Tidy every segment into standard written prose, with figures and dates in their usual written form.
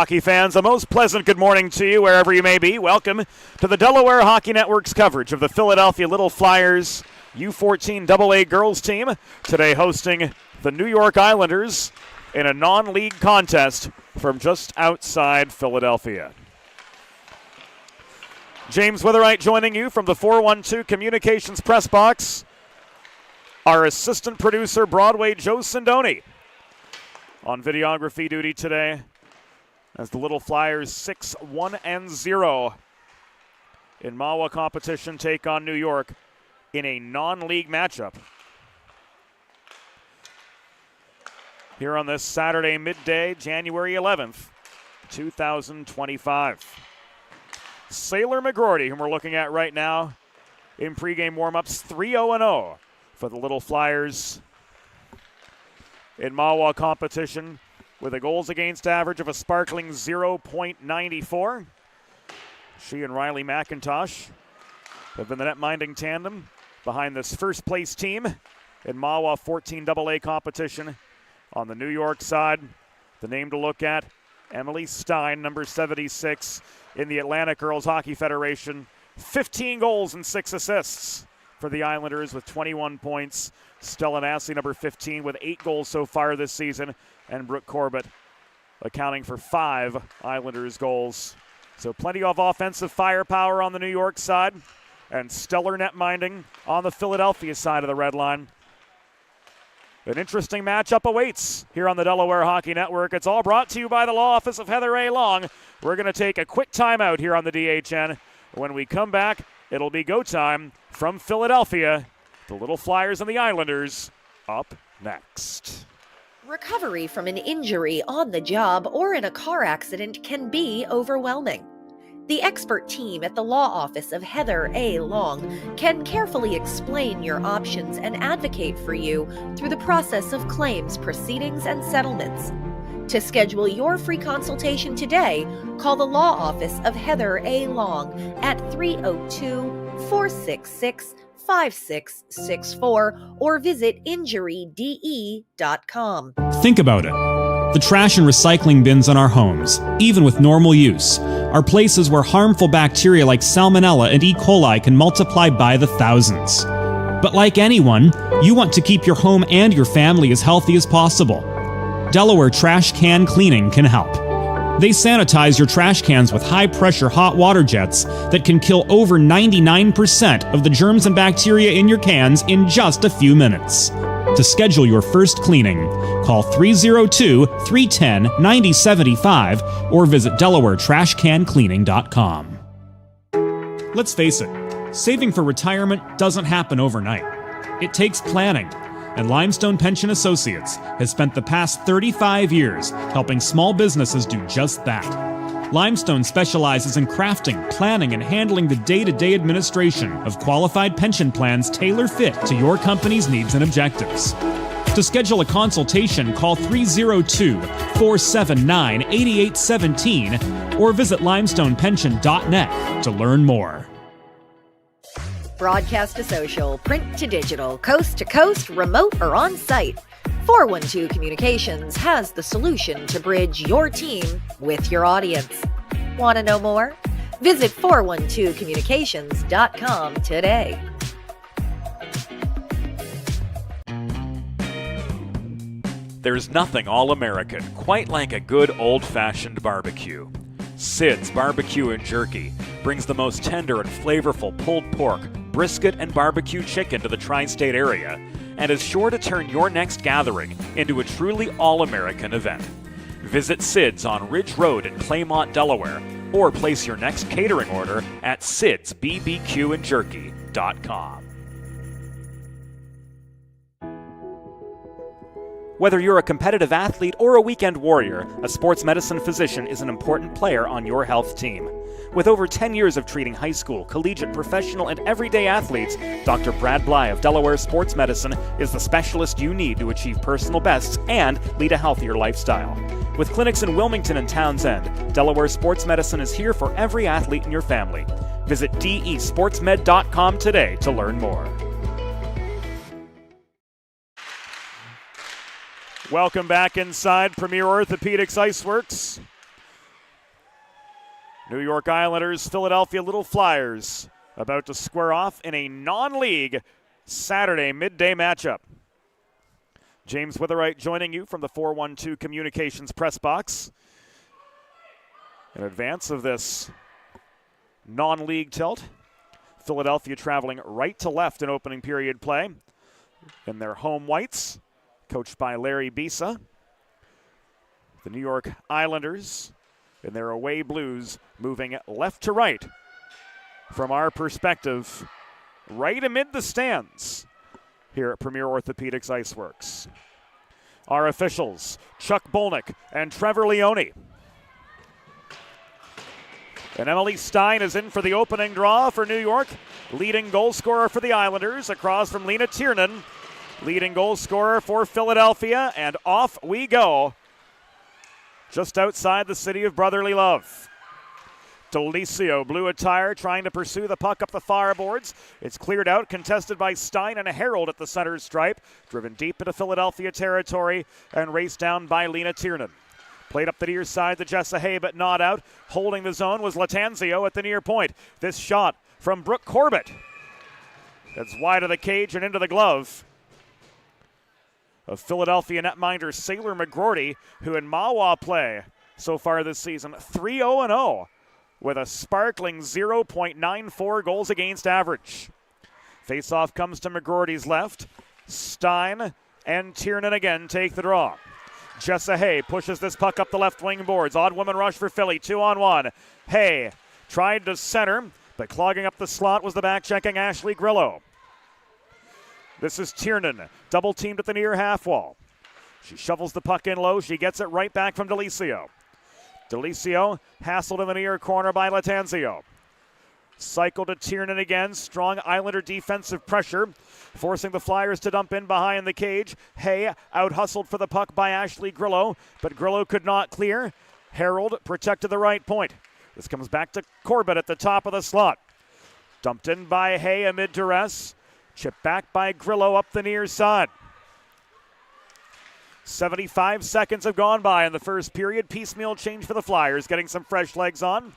Hockey fans, a most pleasant good morning to you wherever you may be. Welcome to the Delaware Hockey Network's coverage of the Philadelphia Little Flyers U14 AA girls team, today hosting the New York Islanders in a non-league contest from just outside Philadelphia. James Witherite joining you from the 412 Communications Press Box. Our assistant producer, Broadway Joe Sindoni, on videography duty today as the Little Flyers 6-1-0 in MAWA competition take on New York in a non-league matchup. Here on this Saturday midday, January 11th, 2025. Sailor McGroarty, whom we're looking at right now in pregame warm-ups, 3-0-0 for the Little Flyers in Mahwah competition with a goals against average of a sparkling 0.94. She and Riley McIntosh have been the net-minding tandem behind this first-place team in Mahwah 14 AA competition. On the New York side, the name to look at, Emily Stein, number 76 in the Atlantic Girls Hockey Federation. 15 goals and 6 assists for the Islanders with 21 points. Stella Nassi, number 15, with 8 goals so far this season. And Brooke Corbett accounting for 5 Islanders goals. So plenty of offensive firepower on the New York side. And stellar net minding on the Philadelphia side of the red line. An interesting matchup awaits here on the Delaware Hockey Network. It's all brought to you by the law office of Heather A. Long. We're going to take a quick timeout here on the DHN. When we come back, it'll be go time from Philadelphia. The Little Flyers and the Islanders up next. Recovery from an injury on the job or in a car accident can be overwhelming. The expert team at the law office of Heather A. Long can carefully explain your options and advocate for you through the process of claims, proceedings, and settlements. To schedule your free consultation today, call the law office of Heather A. Long at 302-466-5664 or visit injuryde.com. Think about it. The trash and recycling bins in our homes, even with normal use, are places where harmful bacteria like Salmonella and E. coli can multiply by the thousands. But like anyone, you want to keep your home and your family as healthy as possible. Delaware Trash Can Cleaning can help. They sanitize your trash cans with high-pressure hot water jets that can kill over 99% of the germs and bacteria in your cans in just a few minutes. To schedule your first cleaning, call 302-310-9075 or visit DelawareTrashCanCleaning.com. Let's face it, saving for retirement doesn't happen overnight. It takes planning, and Limestone Pension Associates has spent the past 35 years helping small businesses do just that. Limestone specializes in crafting, planning, and handling the day-to-day administration of qualified pension plans tailor-fit to your company's needs and objectives. To schedule a consultation, call 302-479-8817 or visit limestonepension.net to learn more. Broadcast to social, print to digital, coast to coast, remote or on-site. 412 Communications has the solution to bridge your team with your audience. Want to know more? Visit 412communications.com today. There's nothing all-American quite like a good old-fashioned barbecue. Sid's Barbecue and Jerky brings the most tender and flavorful pulled pork, brisket, and barbecue chicken to the tri-state area and is sure to turn your next gathering into a truly all-American event. Visit Sid's on Ridge Road in Claymont, Delaware, or place your next catering order at sidsbbqandjerky.com. Whether you're a competitive athlete or a weekend warrior, a sports medicine physician is an important player on your health team. With over 10 years of treating high school, collegiate, professional, and everyday athletes, Dr. Brad Bly of Delaware Sports Medicine is the specialist you need to achieve personal bests and lead a healthier lifestyle. With clinics in Wilmington and Townsend, Delaware Sports Medicine is here for every athlete in your family. Visit desportsmed.com today to learn more. Welcome back inside Premier Orthopaedics IceWorks. New York Islanders, Philadelphia Little Flyers about to square off in a non-league Saturday midday matchup. James Witherite joining you from the 412 Communications press box. In advance of this non-league tilt, Philadelphia traveling right to left in opening period play in their home whites, coached by Larry Bisa. The New York Islanders in their away blues moving left to right from our perspective right amid the stands here at Premier Orthopaedics IceWorks. Our officials, Chuck Bolnick and Trevor Leone. And Emily Stein is in for the opening draw for New York. Leading goal scorer for the Islanders, across from Lena Tiernan. Leading goal scorer for Philadelphia, and off we go. Just outside the city of brotherly love. Delicio, blue attire, trying to pursue the puck up the far boards. It's cleared out, contested by Stein and Harold at the center stripe. Driven deep into Philadelphia territory and raced down by Lena Tiernan. Played up the near side to Jessa Hay, but not out. Holding the zone was Latanzio at the near point. This shot from Brooke Corbett. That's wide of the cage and into the glove of Philadelphia netminder Sailor McGroarty, who in Mawa play so far this season 3-0-0 with a sparkling 0.94 goals against average. Faceoff comes to McGroarty's left. Stein and Tiernan again take the draw. Jessa Hay pushes this puck up the left wing boards. Odd woman rush for Philly, 2-on-1. Hay tried to center, but clogging up the slot was the back-checking Ashley Grillo. This is Tiernan, double teamed at the near half wall. She shovels the puck in low. She gets it right back from Delicio. Delicio hassled in the near corner by Latanzio. Cycle to Tiernan again. Strong Islander defensive pressure, forcing the Flyers to dump in behind the cage. Hay out-hustled for the puck by Ashley Grillo, but Grillo could not clear. Harold protected the right point. This comes back to Corbett at the top of the slot. Dumped in by Hay amid duress. Chipped back by Grillo up the near side. 75 seconds have gone by in the first period. Piecemeal change for the Flyers, getting some fresh legs on.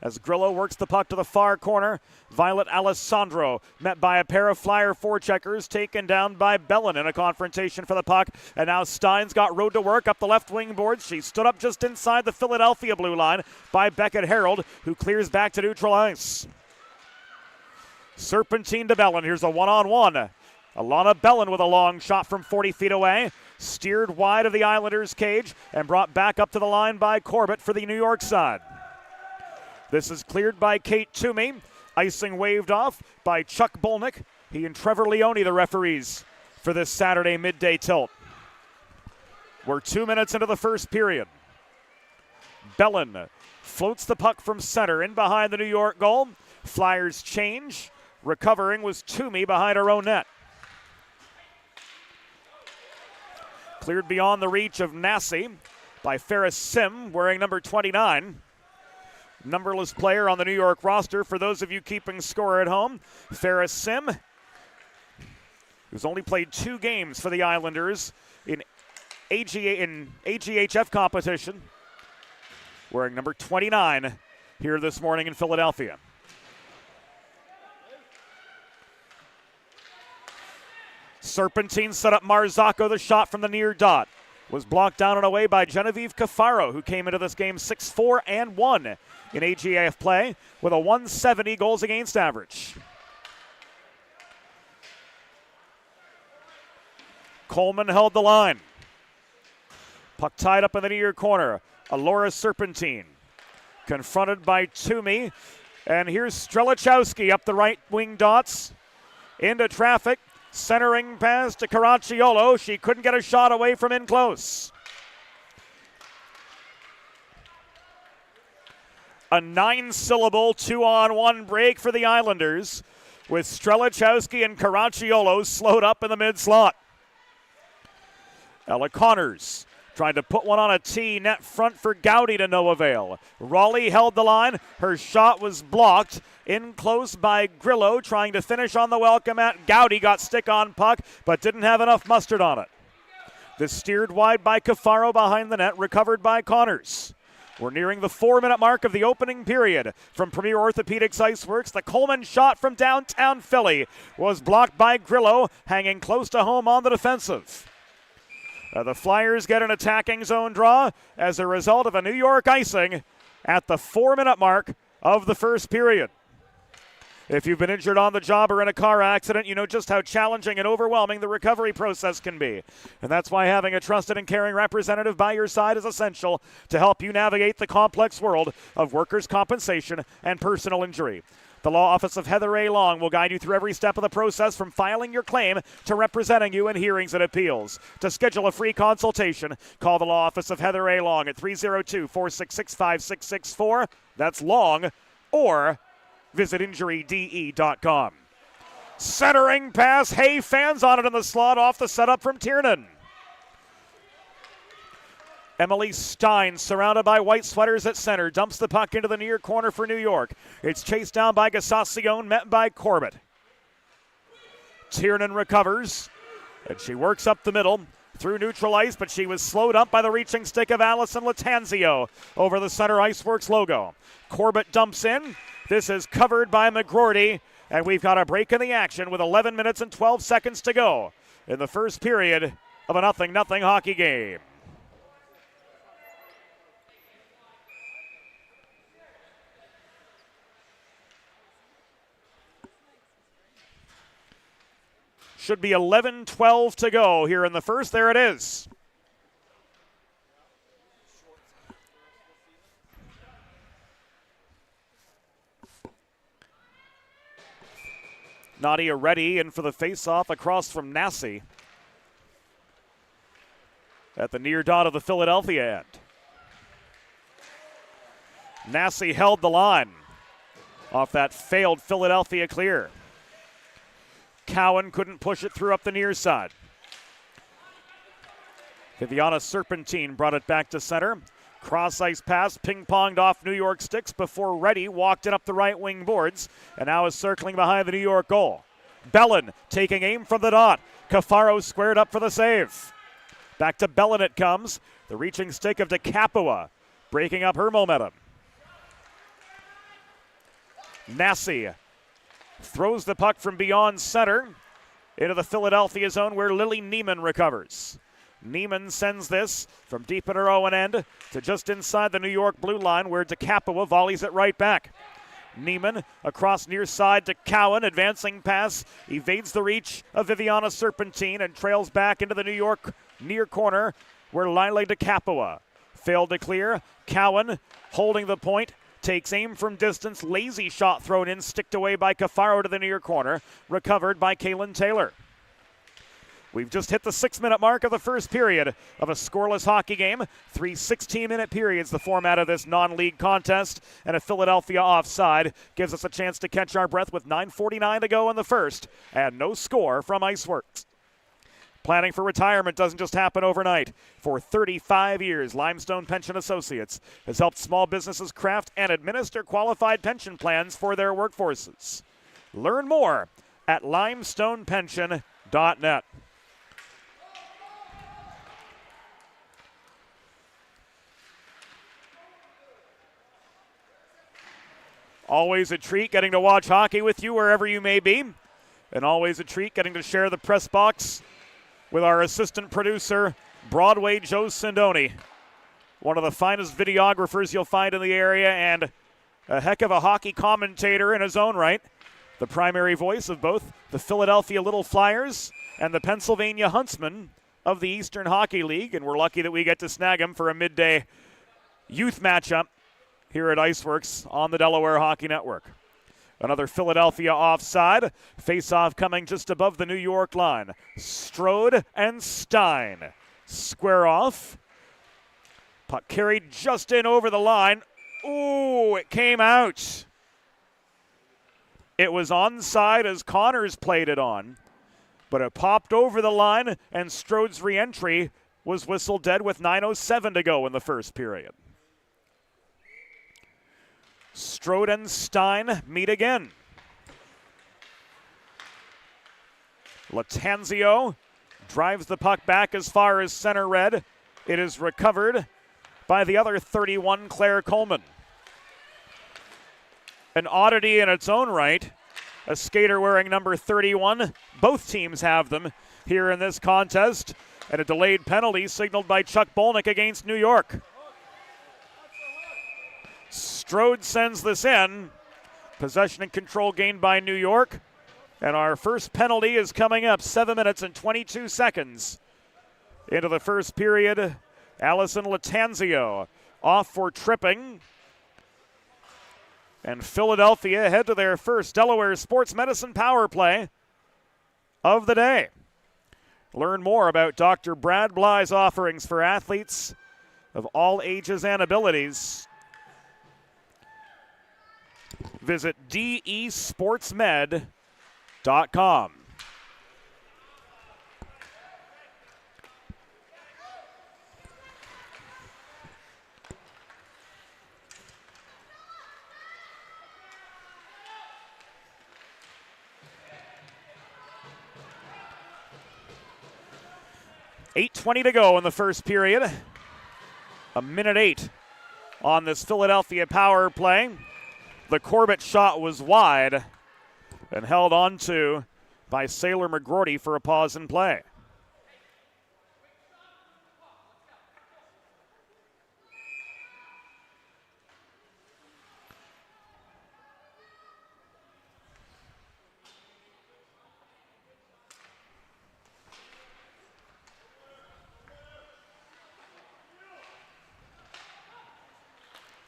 As Grillo works the puck to the far corner, Violet Alessandro met by a pair of Flyer forecheckers, taken down by Bellin in a confrontation for the puck. And now Stein's got road to work up the left wing boards. She stood up just inside the Philadelphia blue line by Beckett Harold, who clears back to neutral ice. Serpentine to Bellin. Here's a one-on-one. Alana Bellin with a long shot from 40 feet away. Steered wide of the Islanders' cage and brought back up to the line by Corbett for the New York side. This is cleared by Kate Toomey. Icing waved off by Chuck Bolnick. He and Trevor Leone, the referees for this Saturday midday tilt. We're 2 minutes into the first period. Bellin floats the puck from center in behind the New York goal. Flyers change. Recovering was Toomey behind her own net. Cleared beyond the reach of Nassi by Ferris Sim, wearing number 29. Numberless player on the New York roster for those of you keeping score at home. Ferris Sim, who's only played 2 games for the Islanders in AGHF competition, wearing number 29 here this morning in Philadelphia. Serpentine set up Marzocco. The shot from the near dot was blocked down and away by Genevieve Cafaro, who came into this game 6-4-1 in AGAF play with a 170 goals against average. Coleman held the line. Puck tied up in the near corner. Alora Serpentine confronted by Toomey. And here's Strelichowski up the right wing dots into traffic. Centering pass to Caracciolo. She couldn't get a shot away from in close. A 9-syllable 2-on-1 break for the Islanders, with Strelichowski and Caracciolo slowed up in the mid-slot. Ella Connors tried to put one on a tee, net front for Gowdy to no avail. Raleigh held the line. Her shot was blocked. In close by Grillo, trying to finish on the welcome mat. Gowdy got stick on puck, but didn't have enough mustard on it. This steered wide by Cafaro behind the net, recovered by Connors. We're nearing the 4-minute mark of the opening period. From Premier Orthopaedics IceWorks, the Coleman shot from downtown Philly was blocked by Grillo, hanging close to home on the defensive. The Flyers get an attacking zone draw as a result of a New York icing at the 4-minute mark of the first period. If you've been injured on the job or in a car accident, you know just how challenging and overwhelming the recovery process can be. And that's why having a trusted and caring representative by your side is essential to help you navigate the complex world of workers' compensation and personal injury. The Law Office of Heather A. Long will guide you through every step of the process from filing your claim to representing you in hearings and appeals. To schedule a free consultation, call the Law Office of Heather A. Long at 302-466-5664. That's Long, or visit injuryde.com. Centering pass. Hay fans on it in the slot off the setup from Tiernan. Emily Stein, surrounded by white sweaters at center, dumps the puck into the near corner for New York. It's chased down by Gasacion, met by Corbett. Tiernan recovers, and she works up the middle through neutral ice, but she was slowed up by the reaching stick of Allison Latanzio over the center IceWorks logo. Corbett dumps in. This is covered by McGroarty, and we've got a break in the action with 11 minutes and 12 seconds to go in the first period of a 0-0 hockey game. Should be 11-12 to go here in the first. There it is. Nadia ready in for the faceoff across from Nassi at the near dot of the Philadelphia end. Nassi held the line off that failed Philadelphia clear. Cowan couldn't push it through up the near side. Viviana Serpentine brought it back to center. Cross ice pass, ping-ponged off New York sticks before Reddy walked it up the right wing boards and now is circling behind the New York goal. Bellin taking aim from the dot. Cafaro squared up for the save. Back to Bellin it comes. The reaching stick of DeCapua breaking up her momentum. Nassi throws the puck from beyond center into the Philadelphia zone where Lily Neiman recovers. Neiman sends this from deep in her own end to just inside the New York blue line where DeCapua volleys it right back. Neiman across near side to Cowan, advancing pass, evades the reach of Viviana Serpentine and trails back into the New York near corner where Lyle DeCapua failed to clear. Cowan holding the point, takes aim from distance, lazy shot thrown in, sticked away by Cafaro to the near corner, recovered by Kaylin Taylor. We've just hit the 6-minute mark of the first period of a scoreless hockey game. 3 16-minute periods, the format of this non-league contest, and a Philadelphia offside gives us a chance to catch our breath with 9:49 to go in the first, and no score from IceWorks. Planning for retirement doesn't just happen overnight. For 35 years, Limestone Pension Associates has helped small businesses craft and administer qualified pension plans for their workforces. Learn more at limestonepension.net. Always a treat getting to watch hockey with you wherever you may be. And always a treat getting to share the press box with our assistant producer, Broadway Joe Sindoni. One of the finest videographers you'll find in the area and a heck of a hockey commentator in his own right. The primary voice of both the Philadelphia Little Flyers and the Pennsylvania Huntsmen of the Eastern Hockey League. And we're lucky that we get to snag him for a midday youth matchup here at IceWorks on the Delaware Hockey Network. Another Philadelphia offside. Face-off coming just above the New York line. Strode and Stein square off. Puck carried just in over the line. Ooh, it came out. It was onside as Connors played it on, but it popped over the line, and Strode's re-entry was whistled dead with 9:07 to go in the first period. Strode and Stein meet again. Latanzio drives the puck back as far as center red. It is recovered by the other 31, Claire Coleman. An oddity in its own right, a skater wearing number 31. Both teams have them here in this contest, and a delayed penalty signaled by Chuck Bolnick against New York. Strode sends this in, Possession and control gained by New York. And our first penalty is coming up, 7 minutes and 22 seconds into the first period. Allison Latanzio off for tripping. And Philadelphia head to their first Delaware Sports Medicine power play of the day. Learn more about Dr. Brad Bly's offerings for athletes of all ages and abilities. Visit desportsmed.com. .8:20 to go in the first period. A minute 8 on this Philadelphia power play. The Corbett shot was wide and held on to by Sailor McGrorty for a pause in play.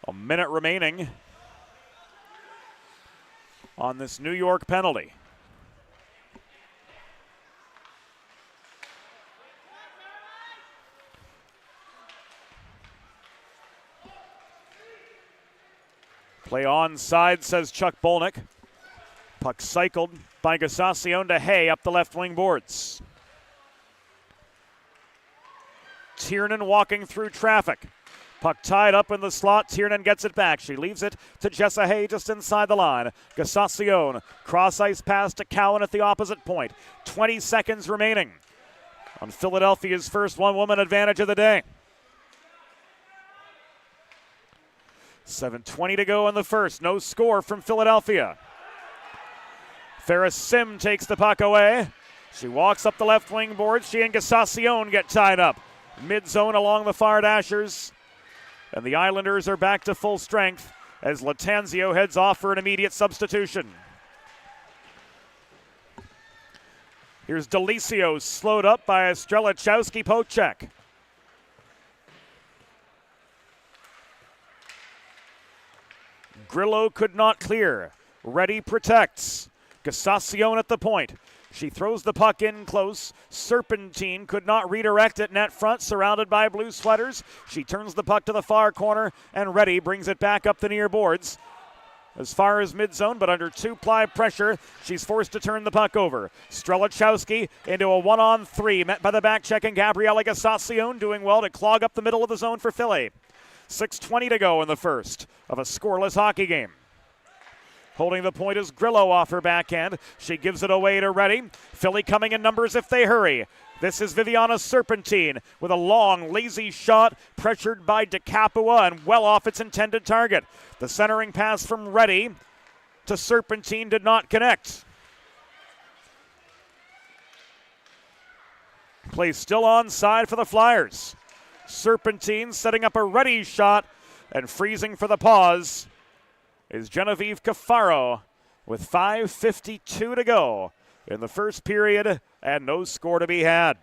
A minute remaining on this New York penalty. Play onside, says Chuck Bolnick. Puck cycled by Gasacion to Hay up the left wing boards. Tiernan walking through traffic. Puck tied up in the slot. Tiernan gets it back. She leaves it to Jessa Hay just inside the line. Gasacion, cross ice pass to Cowan at the opposite point. 20 seconds remaining on Philadelphia's first one-woman advantage of the day. 7:20 to go in the first. No score from Philadelphia. Ferris Sim takes the puck away. She walks up the left wing board. She and Gasacion get tied up. Mid-zone along the far dashers. And the Islanders are back to full strength as Latanzio heads off for an immediate substitution. Here's Delicio slowed up by Strelichowski-Pocek. Grillo could not clear. Reddy protects. Gasacion at the point. She throws the puck in close. Serpentine could not redirect it net front, surrounded by blue sweaters. She turns the puck to the far corner, and Reddy brings it back up the near boards. As far as mid-zone, but under two-ply pressure, she's forced to turn the puck over. Strelichowski into a 1-on-3, met by the back-checking Gabriela Gasacion, doing well to clog up the middle of the zone for Philly. 6:20 to go in the first of a scoreless hockey game. Holding the point is Grillo off her backhand. She gives it away to Reddy. Philly coming in numbers if they hurry. This is Viviana Serpentine with a long, lazy shot, pressured by DeCapua and well off its intended target. The centering pass from Reddy to Serpentine did not connect. Play still onside for the Flyers. Serpentine setting up a Reddy shot and freezing for the pause is Genevieve Cafaro with 5:52 to go in the first period and no score to be had.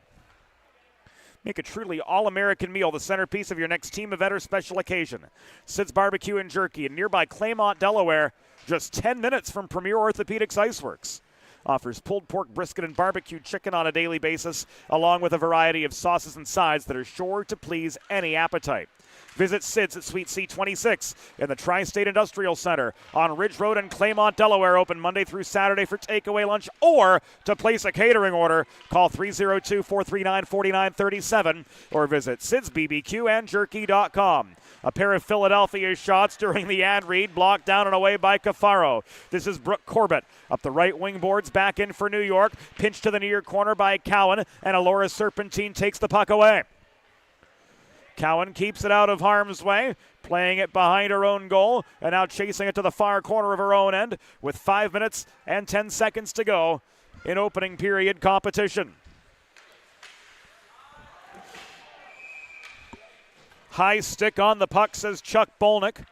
Make a truly all-American meal the centerpiece of your next team event or special occasion. Sid's Barbecue and Jerky in nearby Claymont, Delaware, just 10 minutes from Premier Orthopaedics IceWorks. Offers pulled pork, brisket, and barbecue chicken on a daily basis, along with a variety of sauces and sides that are sure to please any appetite. Visit Sid's at Suite C26 in the Tri-State Industrial Center on Ridge Road in Claymont, Delaware. Open Monday through Saturday for takeaway lunch or to place a catering order. Call 302-439-4937 or visit sidsbbqandjerky.com. A pair of Philadelphia shots during the ad read, blocked down and away by Cafaro. This is Brooke Corbett up the right wing boards, back in for New York. Pinched to the near corner by Cowan, and Alora Serpentine takes the puck away. Cowan keeps it out of harm's way, playing it behind her own goal, and now chasing it to the far corner of her own end with 5 minutes and 10 seconds to go in opening period competition. High stick on the puck, says Chuck Bolnick.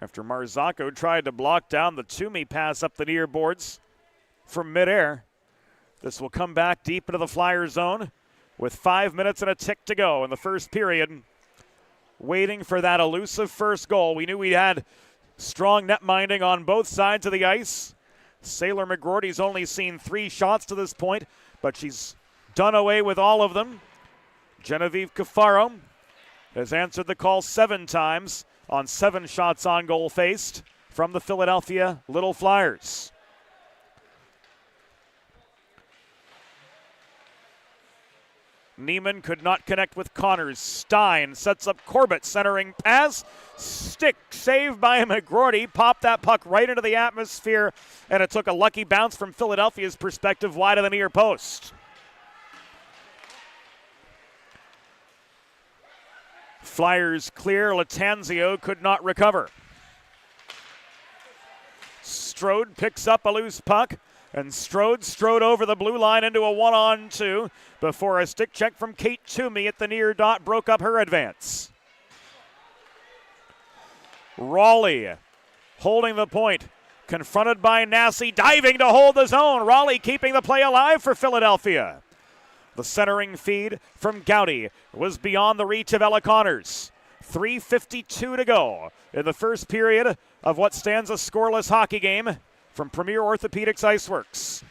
after Marzocco tried to block down the Toomey pass up the near boards from midair. This will come back deep into the Flyer zone with 5 minutes and a tick to go in the first period. Waiting for that elusive first goal. We knew we had strong net minding on both sides of the ice. Sailor McGroarty's only seen 3 shots to this point, but she's done away with all of them. Genevieve Cafaro has answered the call 7 times on 7 shots on goal faced from the Philadelphia Little Flyers. Neiman could not connect with Connors. Stein sets up Corbett, centering pass. Stick saved by McGroarty. Popped that puck right into the atmosphere, and it took a lucky bounce from Philadelphia's perspective wide of the near post. Flyers clear. Latanzio could not recover. Strode picks up a loose puck, and strode over the blue line into a 1-on-2 before a stick check from Kate Toomey at the near dot broke up her advance. Raleigh holding the point, confronted by Nassi, diving to hold the zone. Raleigh keeping the play alive for Philadelphia. The centering feed from Gowdy was beyond the reach of Ella Connors. 3:52 to go in the first period of what stands a scoreless hockey game from Premier Orthopaedics IceWorks.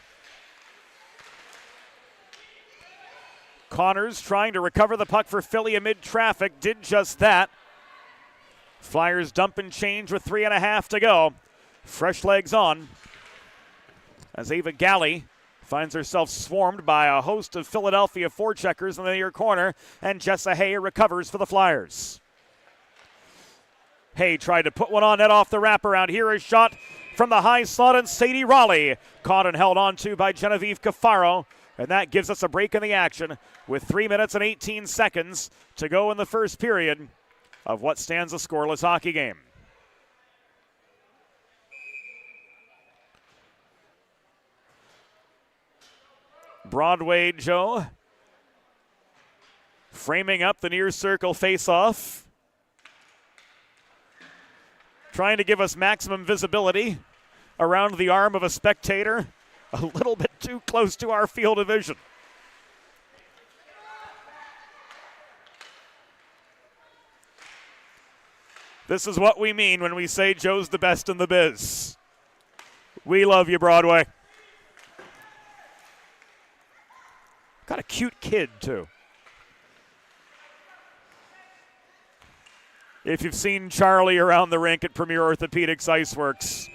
Connors trying to recover the puck for Philly amid traffic, did just that. Flyers dump and change with 3.5 to go. Fresh legs on as Ava Galley finds herself swarmed by a host of Philadelphia forecheckers in the near corner, and Jessa Hay recovers for the Flyers. Hay tried to put one on net off the wraparound. Here is shot from the high slot, and Sadie Raleigh caught and held on to by Genevieve Cafaro, and that gives us a break in the action with 3 minutes and 18 seconds to go in the first period of what stands a scoreless hockey game. Broadway Joe framing up the near circle face-off, trying to give us maximum visibility around the arm of a spectator, a little bit too close to our field of vision. This is what we mean when we say Joe's the best in the biz. We love you, Broadway. Got a cute kid, too. If you've seen Charlie around the rink at Premier Orthopaedics IceWorks,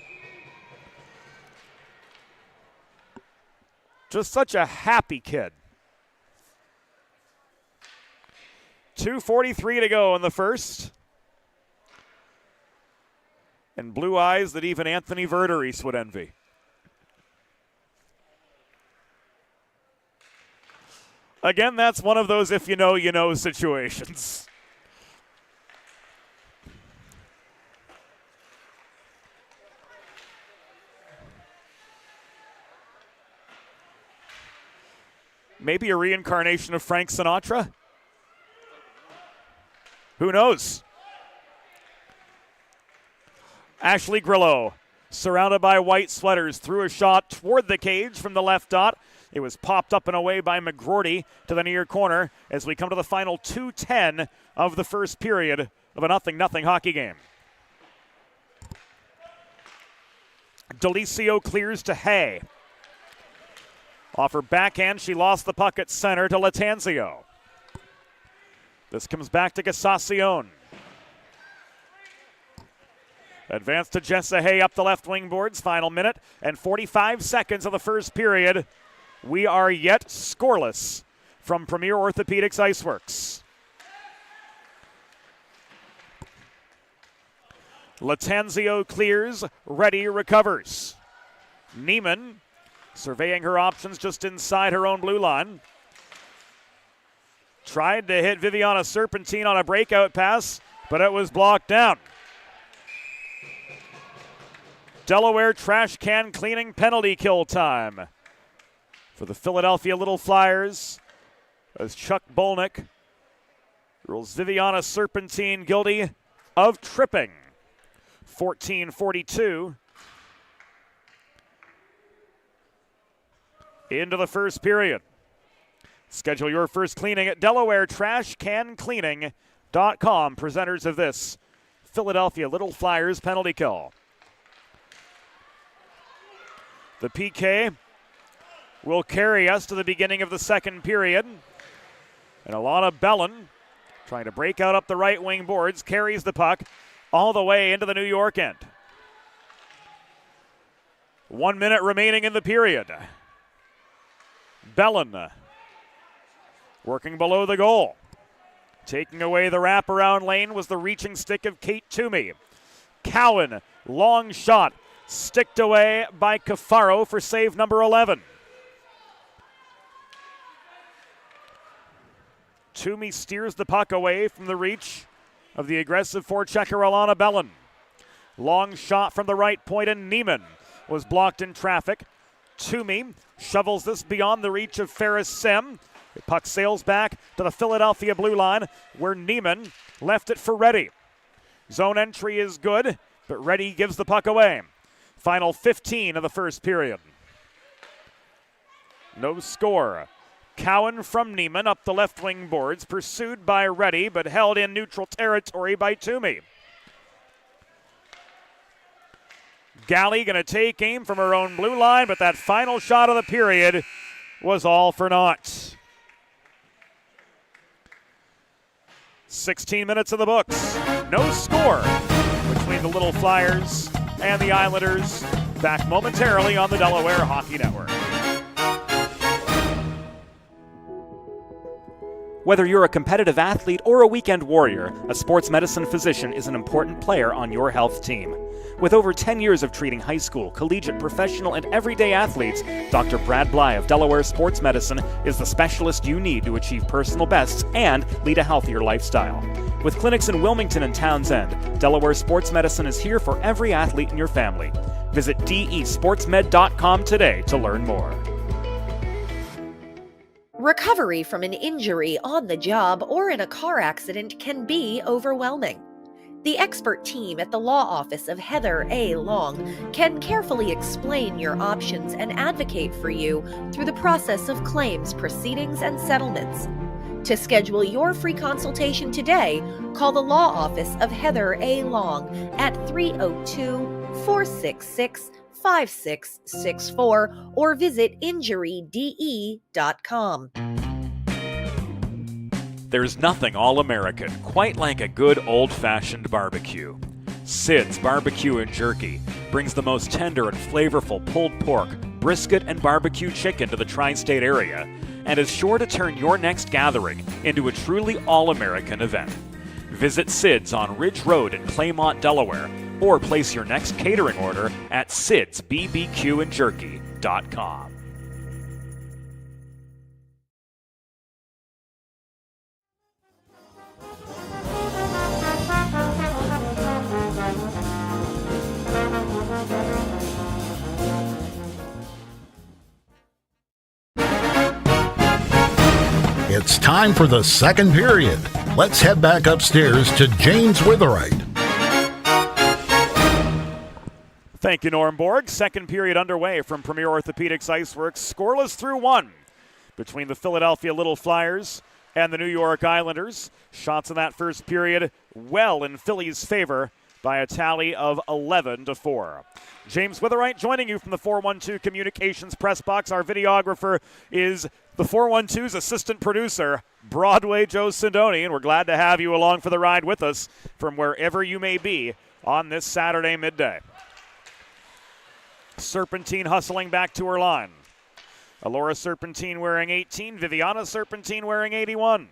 just such a happy kid. 2:43 to go in the first. And blue eyes that even Anthony Verderies would envy. Again, that's one of those if you know, you know situations. Maybe a reincarnation of Frank Sinatra? Who knows? Ashley Grillo, surrounded by white sweaters, threw a shot toward the cage from the left dot. It was popped up and away by McGroarty to the near corner as we come to the final 2:10 of the first period of a 0-0 hockey game. Delicio clears to Hay. Off her backhand, she lost the puck at center to Latanzio. This comes back to Gasacion. Advance to Jessa Hay up the left wing boards. Final minute and 45 seconds of the first period. We are yet scoreless from Premier Orthopaedics IceWorks. Latanzio clears, Reddy recovers. Neiman surveying her options just inside her own blue line. Tried to hit Viviana Serpentine on a breakout pass, but it was blocked down. Delaware trash can cleaning penalty kill time for the Philadelphia Little Flyers as Chuck Bolnick rules Viviana Serpentine guilty of tripping. 14:42 into the first period. Schedule your first cleaning at Delaware TrashCanCleaning.com, presenters of this Philadelphia Little Flyers penalty kill. The PK will carry us to the beginning of the second period. And Alana Bellin, trying to break out up the right wing boards, carries the puck all the way into the New York end. 1 minute remaining in the period. Bellin working below the goal. Taking away the wraparound lane was the reaching stick of Kate Toomey. Cowan, long shot, sticked away by Cafaro for save number 11. Toomey steers the puck away from the reach of the aggressive forechecker Alana Bellin. Long shot from the right point, and Neiman was blocked in traffic. Toomey shovels this beyond the reach of Ferris Sim. The puck sails back to the Philadelphia blue line, where Neiman left it for Reddy. Zone entry is good, but Reddy gives the puck away. Final 15 of the first period. No score. Cowan from Neiman up the left wing boards, pursued by Reddy, but held in neutral territory by Toomey. Galley going to take aim from her own blue line, but that final shot of the period was all for naught. 16 minutes in the books. No score between the Little Flyers and the Islanders. Back momentarily on the Delaware Hockey Network. Whether you're a competitive athlete or a weekend warrior, a sports medicine physician is an important player on your health team. With over 10 years of treating high school, collegiate, professional, and everyday athletes, Dr. Brad Bly of Delaware Sports Medicine is the specialist you need to achieve personal bests and lead a healthier lifestyle. With clinics in Wilmington and Townsend, Delaware Sports Medicine is here for every athlete in your family. Visit desportsmed.com today to learn more. Recovery from an injury on the job or in a car accident can be overwhelming. The expert team at the law office of Heather A. Long can carefully explain your options and advocate for you through the process of claims, proceedings, and settlements. To schedule your free consultation today, call the law office of Heather A. Long at 302-466-5664 or visit injuryde.com. There's nothing all-American quite like a good old-fashioned barbecue. Sid's Barbecue and Jerky brings the most tender and flavorful pulled pork, brisket, and barbecue chicken to the tri-state area and is sure to turn your next gathering into a truly all-American event. Visit Sid's on Ridge Road in Claymont, Delaware, or place your next catering order at sidsbbqandjerky.com. It's time for the second period. Let's head back upstairs to James Witherite. Thank you, Norm Borg. Second period underway from Premier Orthopaedics IceWorks. Scoreless through one between the Philadelphia Little Flyers and the New York Islanders. Shots in that first period well in Philly's favor by a tally of 11-4. James Witherite joining you from the 412 Communications press box. Our videographer is the 412's assistant producer, Broadway Joe Sindoni, and we're glad to have you along for the ride with us from wherever you may be on this Saturday midday. Serpentine hustling back to her line. Alora Serpentine wearing 18, Viviana Serpentine wearing 81.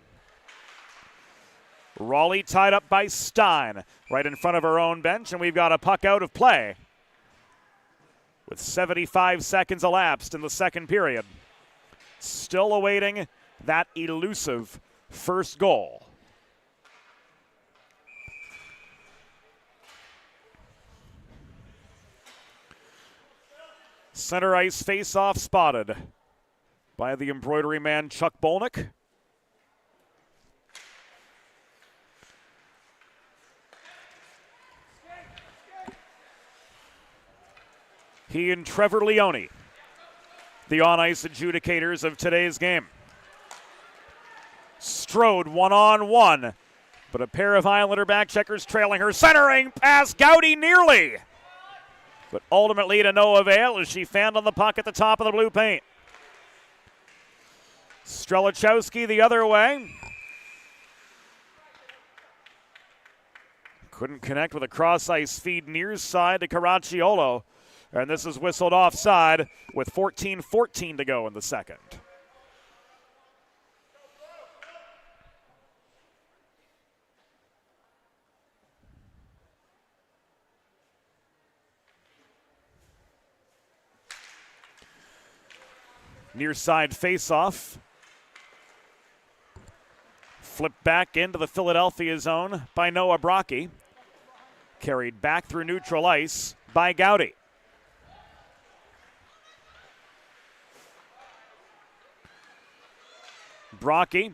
Raleigh tied up by Stein right in front of her own bench, and we've got a puck out of play with 75 seconds elapsed in the second period. Still awaiting that elusive first goal. Center ice face-off spotted by the embroidery man Chuck Bolnick. He and Trevor Leone, the on-ice adjudicators of today's game. Strode one-on-one, but a pair of Islander back checkers trailing her. Centering pass, Gowdy nearly, but ultimately to no avail as she fanned on the puck at the top of the blue paint. Strelichowski the other way. Couldn't connect with a cross-ice feed near side to Caracciolo. And this is whistled offside with 14:14 to go in the second. Near side face-off. Flipped back into the Philadelphia zone by Noah Brocky. Carried back through neutral ice by Gowdy. Brocky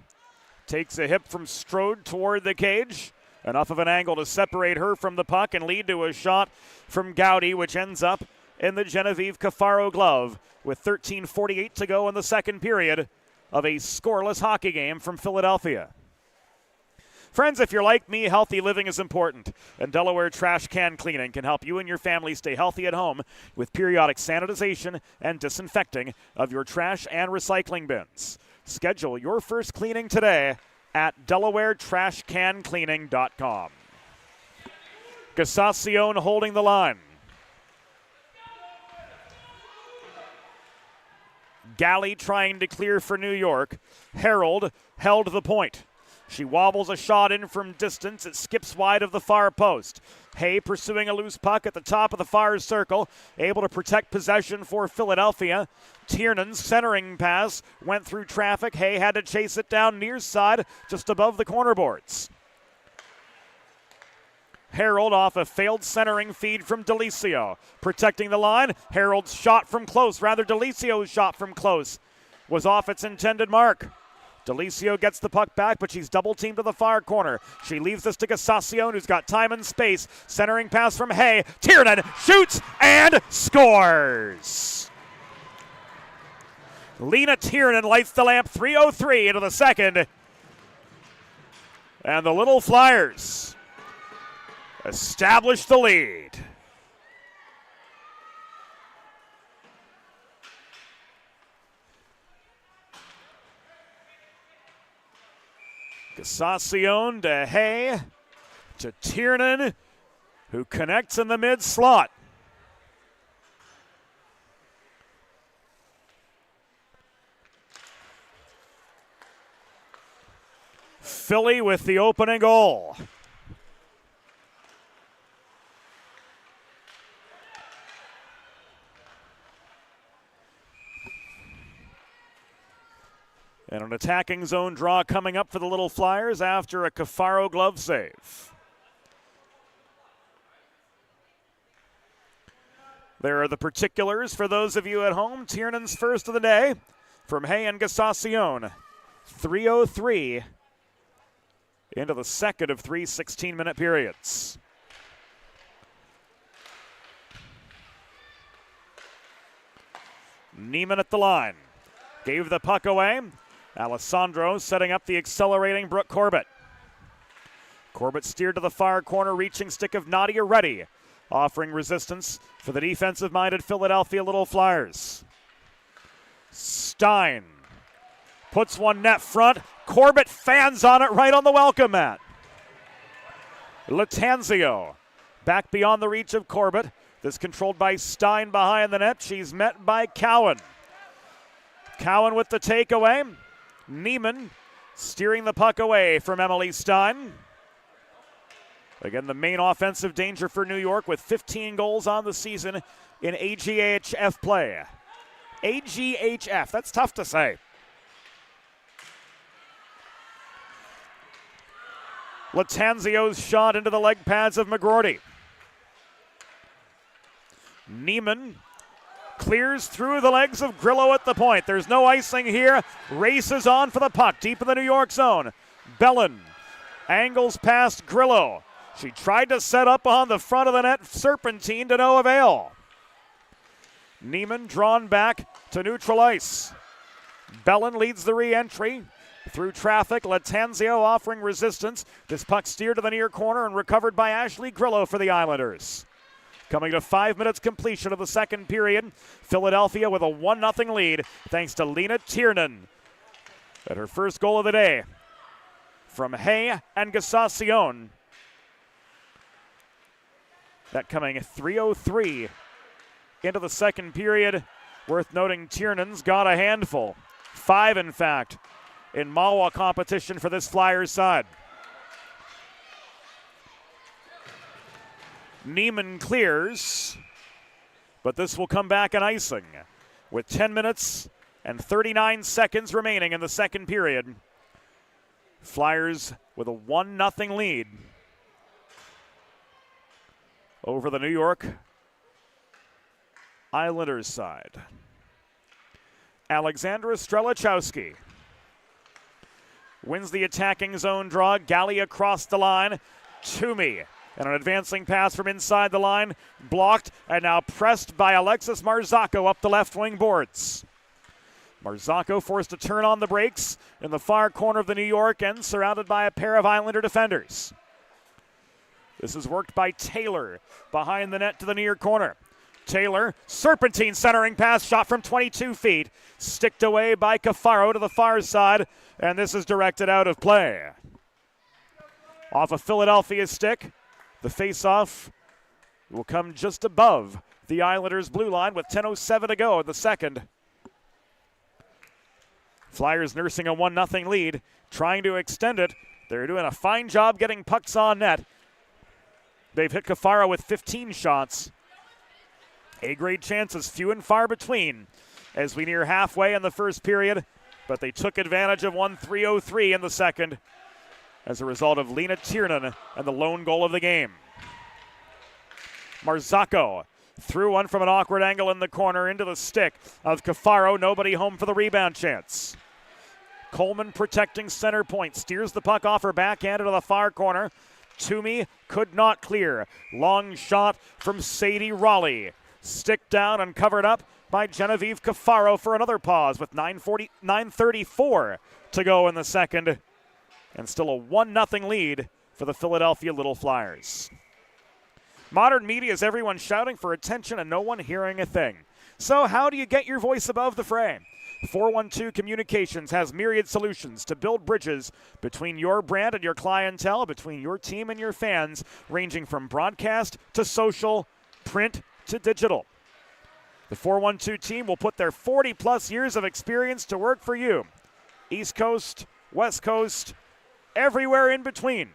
takes a hip from Strode toward the cage. Enough of an angle to separate her from the puck and lead to a shot from Gowdy, which ends up in the Genevieve Cafaro glove with 13:48 to go in the second period of a scoreless hockey game from Philadelphia. Friends, if you're like me, healthy living is important, and Delaware Trash Can Cleaning can help you and your family stay healthy at home with periodic sanitization and disinfecting of your trash and recycling bins. Schedule your first cleaning today at DelawareTrashCanCleaning.com. Gassacion holding the line. Galley trying to clear for New York. Harold held the point. She wobbles a shot in from distance. It skips wide of the far post. Hay pursuing a loose puck at the top of the far circle, able to protect possession for Philadelphia. Tiernan's centering pass went through traffic. Hay had to chase it down near side, just above the corner boards. Harold off a failed centering feed from Delicio. Protecting the line. Harold's shot from close, rather Delicio's shot from close, was off its intended mark. Delicio gets the puck back, but she's double-teamed to the far corner. She leaves this to Gassacion, who's got time and space. Centering pass from Hay. Tiernan shoots and scores! Lena Tiernan lights the lamp, 3:03 into the second. And the Little Flyers establish the lead. Gassacion to Hay to Tiernan, who connects in the mid slot. Philly with the opening goal. And an attacking zone draw coming up for the Little Flyers after a Cafaro glove save. There are the particulars for those of you at home. Tiernan's first of the day from Hay and Gassacion. 3:03 into the second of 3 16-minute periods. Neiman at the line. Gave the puck away. Alessandro setting up the accelerating Brooke Corbett. Corbett steered to the far corner, reaching stick of Nadia Reddy, offering resistance for the defensive-minded Philadelphia Little Flyers. Stein puts one net front. Corbett fans on it right on the welcome mat. Latanzio back beyond the reach of Corbett. This controlled by Stein behind the net. She's met by Cowan. Cowan with the takeaway. Neiman steering the puck away from Emily Stein. Again, the main offensive danger for New York with 15 goals on the season in AGHF play. AGHF, that's tough to say. Latanzio's shot into the leg pads of McGroarty. Neiman clears through the legs of Grillo at the point. There's no icing here. Races on for the puck deep in the New York zone. Bellin angles past Grillo. She tried to set up on the front of the net. Serpentine to no avail. Neiman drawn back to neutral ice. Bellin leads the re-entry through traffic. Latanzio offering resistance. This puck steered to the near corner and recovered by Ashley Grillo for the Islanders. Coming to 5 minutes completion of the second period, Philadelphia with a 1-0 lead thanks to Lena Tiernan at her first goal of the day from Hay and Gasacion. That coming 3:03 into the second period. Worth noting, Tiernan's got a handful. 5, in fact, in Mawa competition for this Flyers side. Neiman clears, but this will come back in icing with 10 minutes and 39 seconds remaining in the second period. Flyers with a 1-0 lead over the New York Islanders side. Alexandra Strelichowski wins the attacking zone draw. Galley across the line. Toomey. And an advancing pass from inside the line. Blocked and now pressed by Alexis Marzocco up the left wing boards. Marzocco forced to turn on the brakes in the far corner of the New York end, surrounded by a pair of Islander defenders. This is worked by Taylor behind the net to the near corner. Taylor, serpentine centering pass, shot from 22 feet. Sticked away by Cafaro to the far side, and this is directed out of play. Off of Philadelphia's stick, the face-off will come just above the Islanders' blue line with 10:07 to go in the second. Flyers nursing a 1-0 lead, trying to extend it. They're doing a fine job getting pucks on net. They've hit Cafaro with 15 shots. A-grade chances few and far between as we near halfway in the first period, but they took advantage of 1-3-0-3 in the second as a result of Lena Tiernan and the lone goal of the game. Marzocco threw one from an awkward angle in the corner into the stick of Cafaro. Nobody home for the rebound chance. Coleman protecting center point, steers the puck off her backhand into the far corner. Toomey could not clear. Long shot from Sadie Raleigh. Stick down and covered up by Genevieve Cafaro for another pause with 9:34 to go in the second. And still a 1-0 lead for the Philadelphia Little Flyers. Modern media is everyone shouting for attention and no one hearing a thing. So how do you get your voice above the fray? 412 Communications has myriad solutions to build bridges between your brand and your clientele, between your team and your fans, ranging from broadcast to social, print to digital. The 412 team will put their 40-plus years of experience to work for you. East Coast, West Coast, everywhere in between.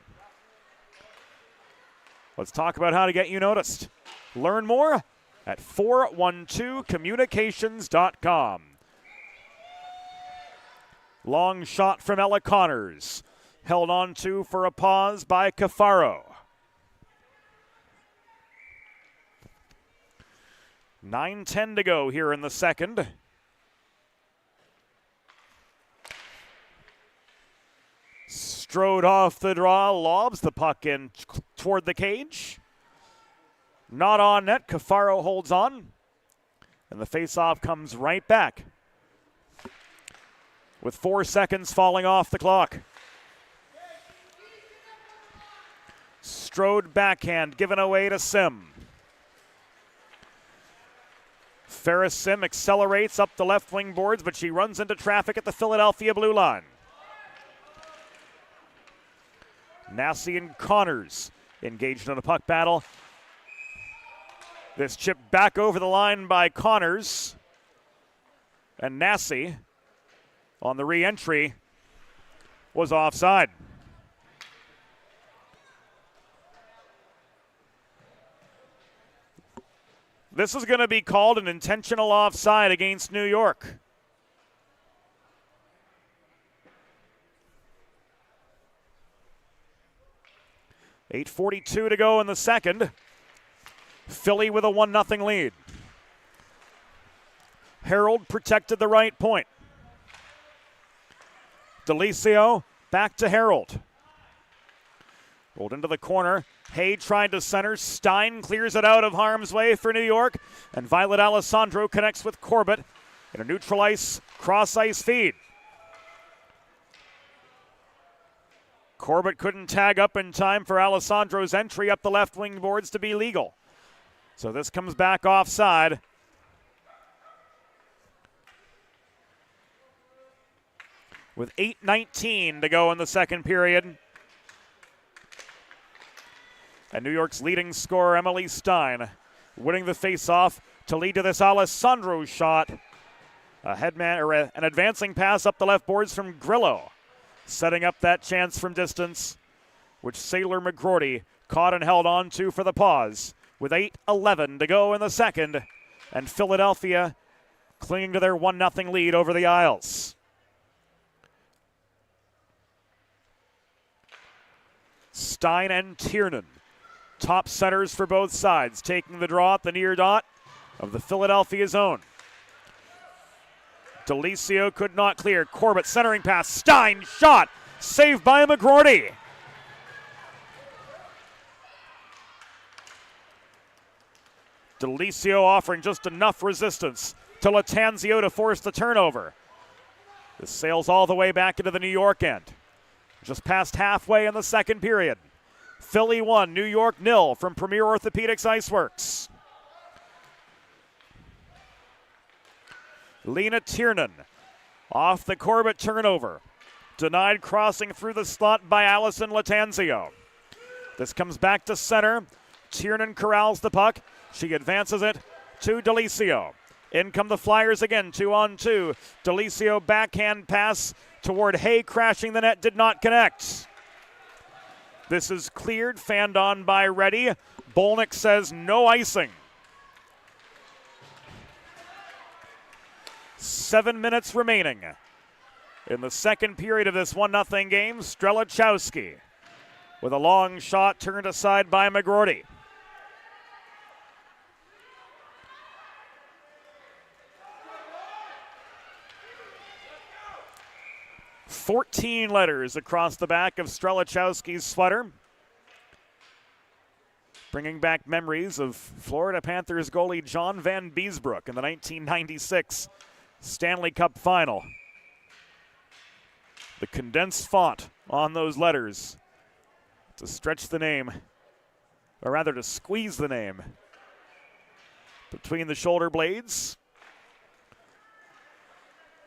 Let's talk about how to get you noticed. Learn more at 412communications.com. Long shot from Ella Connors. Held on to for a pause by Cafaro. 9:10 to go here in the second. Strode off the draw, lobs the puck in toward the cage. Not on net, Cafaro holds on. And the faceoff comes right back with 4 seconds falling off the clock. Strode backhand given away to Sim. Ferris Sim accelerates up the left wing boards, but she runs into traffic at the Philadelphia blue line. Nassie and Connors engaged in a puck battle. This chip back over the line by Connors. And Nassie on the re-entry was offside. This is going to be called an intentional offside against New York. .8:42 to go in the second. Philly with a 1-0 lead. Harold protected the right point. Delicio back to Harold. Rolled into the corner. Hay tried to center. Stein clears it out of harm's way for New York. And Violet Alessandro connects with Corbett in a neutral ice, cross ice feed. Corbett couldn't tag up in time for Alessandro's entry up the left wing boards to be legal. So this comes back offside. With 8:19 to go in the second period. And New York's leading scorer, Emily Stein, winning the faceoff to lead to this Alessandro shot. An advancing pass up the left boards from Grillo, setting up that chance from distance, which Sailor McGroarty caught and held on to for the pause. With 8:11 to go in the second, and Philadelphia clinging to their 1-0 lead over the Isles. Stein and Tiernan, top centers for both sides, taking the draw at the near dot of the Philadelphia zone. Delicio could not clear. Corbett centering pass. Stein shot. Saved by McGroarty. Delicio offering just enough resistance to Latanzio to force the turnover. This sails all the way back into the New York end. Just past halfway in the second period. Philly 1, New York 0 from Premier Orthopaedics IceWorks. Lena Tiernan off the Corbett turnover. Denied crossing through the slot by Allison Latanzio. This comes back to center. Tiernan corrals the puck. She advances it to Delicio. In come the Flyers again, 2-on-2. Delicio backhand pass toward Hay, crashing the net, did not connect. This is cleared, fanned on by Reddy. Bolnick says no icing. 7 minutes remaining in the second period of this 1-0 game. Strelachowski with a long shot turned aside by McGroarty. "14 letters across the back of Strelachowski's sweater, bringing back memories of Florida Panthers goalie John Van Beesbrook in the 1996 Stanley Cup Final. The condensed font on those letters to stretch the name, or rather to squeeze the name between the shoulder blades.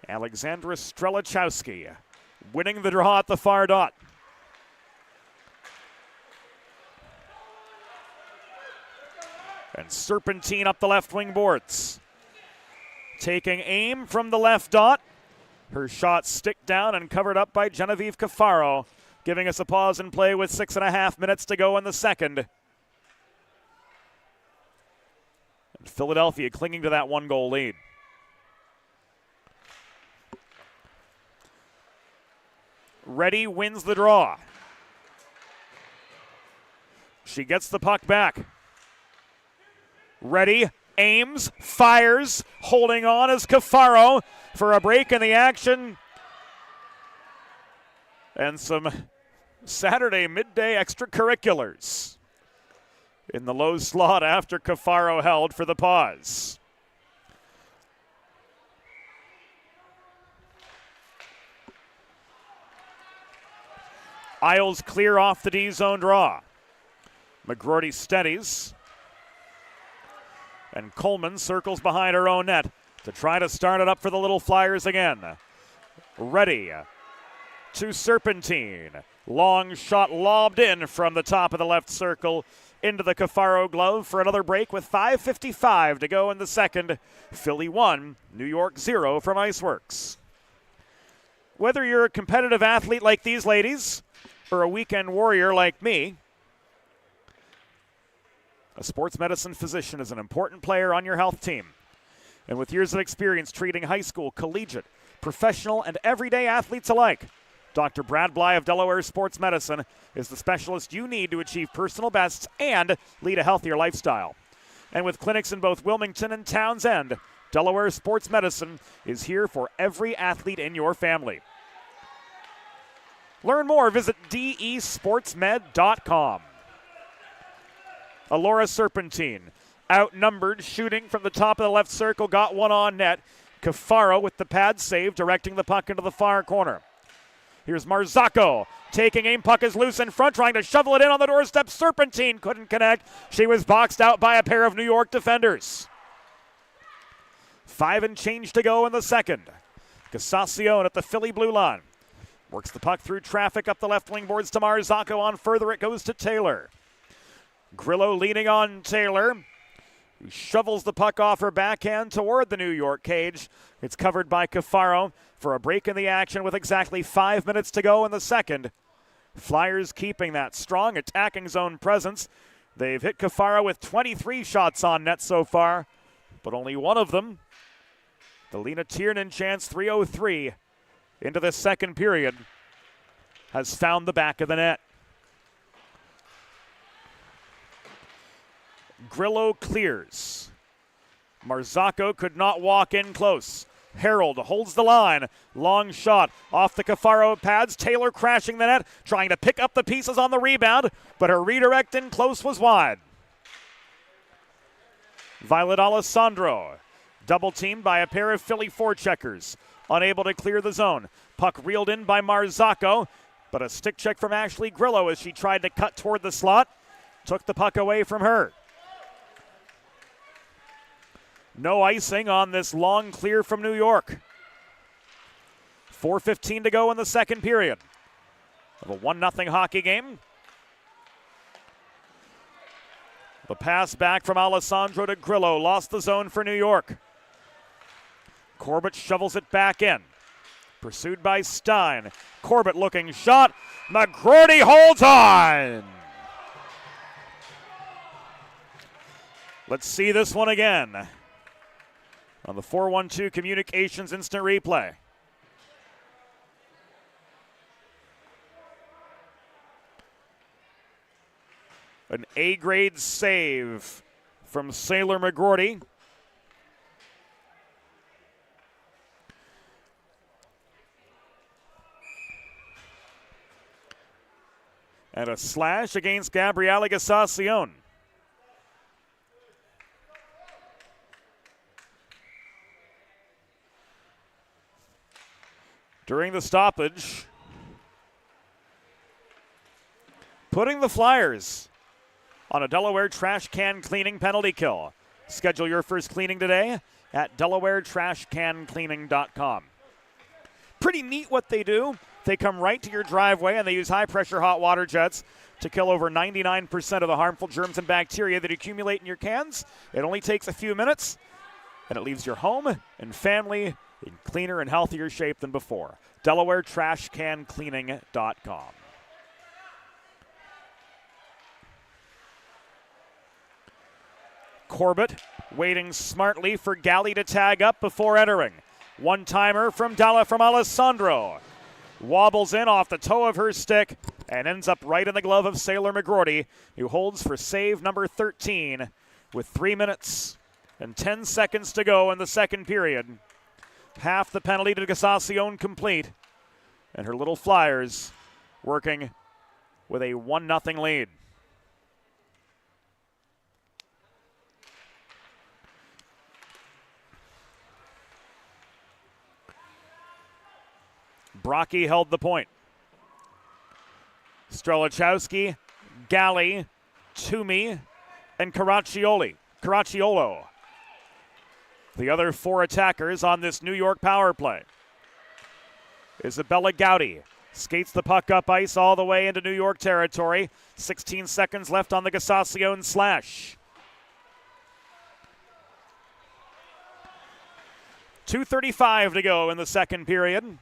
Alexandra Strelachowski winning the draw at the far dot. And Serpentine up the left wing boards. Taking aim from the left dot. Her shot stick down and covered up by Genevieve Cafaro, giving us a pause in play with 6.5 minutes to go in the second. And Philadelphia clinging to that 1-goal lead. Reddy wins the draw. She gets the puck back. Reddy aims, fires, holding on as Cafaro for a break in the action. And some Saturday midday extracurriculars in the low slot after Cafaro held for the pause. Isles clear off the D-zone draw. McGroarty steadies. And Coleman circles behind her own net to try to start it up for the Little Flyers again. Reddy to Serpentine. Long shot lobbed in from the top of the left circle into the Cafaro glove for another break with 5:55 to go in the second. Philly 1, New York 0 from IceWorks. Whether you're a competitive athlete like these ladies or a weekend warrior like me, a sports medicine physician is an important player on your health team. And with years of experience treating high school, collegiate, professional, and everyday athletes alike, Dr. Brad Bly of Delaware Sports Medicine is the specialist you need to achieve personal bests and lead a healthier lifestyle. And with clinics in both Wilmington and Townsend, Delaware Sports Medicine is here for every athlete in your family. Learn more, visit desportsmed.com. Alora Serpentine, outnumbered, shooting from the top of the left circle, got one on net. Cafaro with the pad save, directing the puck into the far corner. Here's Marzocco, taking aim, puck is loose in front, trying to shovel it in on the doorstep. Serpentine couldn't connect. She was boxed out by a pair of New York defenders. 5 and change to go in the second. Casacion at the Philly blue line. Works the puck through traffic up the left wing boards to Marzocco. On further, it goes to Taylor. Grillo leaning on Taylor, who shovels the puck off her backhand toward the New York cage. It's covered by Cafaro for a break in the action with exactly 5 minutes to go in the second. Flyers keeping that strong attacking zone presence. They've hit Cafaro with 23 shots on net so far, but only one of them. The Lena Tiernan chance, 3:03 into the second period, has found the back of the net. Grillo clears. Marzocco could not walk in close. Harold holds the line. Long shot off the Cafaro pads. Taylor crashing the net, trying to pick up the pieces on the rebound, but her redirect in close was wide. Violet Alessandro, double teamed by a pair of Philly forecheckers. Unable to clear the zone. Puck reeled in by Marzocco, but a stick check from Ashley Grillo as she tried to cut toward the slot. Took the puck away from her. No icing on this long clear from New York. 4:15 to go in the second period of a 1-0 hockey game. The pass back from Alessandro to Grillo. Lost the zone for New York. Corbett shovels it back in. Pursued by Stein. Corbett looking shot. McGroarty holds on. Let's see this one again on the 412 Communications Instant Replay. An A-grade save from Sailor McGroarty. And a slash against Gabriele Casacion. During the stoppage, putting the Flyers on a Delaware trash can cleaning penalty kill. Schedule your first cleaning today at DelawareTrashCanCleaning.com. Pretty neat what they do. They come right to your driveway and they use high-pressure hot water jets to kill over 99% of the harmful germs and bacteria that accumulate in your cans. It only takes a few minutes, and it leaves your home and family in cleaner and healthier shape than before. DelawareTrashCanCleaning.com. Corbett waiting smartly for Galley to tag up before entering. One-timer from Alessandro. Wobbles in off the toe of her stick and ends up right in the glove of Sailor McGroarty, who holds for save number 13 with 3 minutes and 10 seconds to go in the second period. Half the penalty to Casacion complete, and her little Flyers working with a 1-0 lead. Brocky held the point. Strelichowski, Galley, Toomey, and Caracciolo. The other four attackers on this New York power play. Isabella Gowdy skates the puck up ice all the way into New York territory. 16 seconds left on the Casacion slash. 2:35 to go in the second period.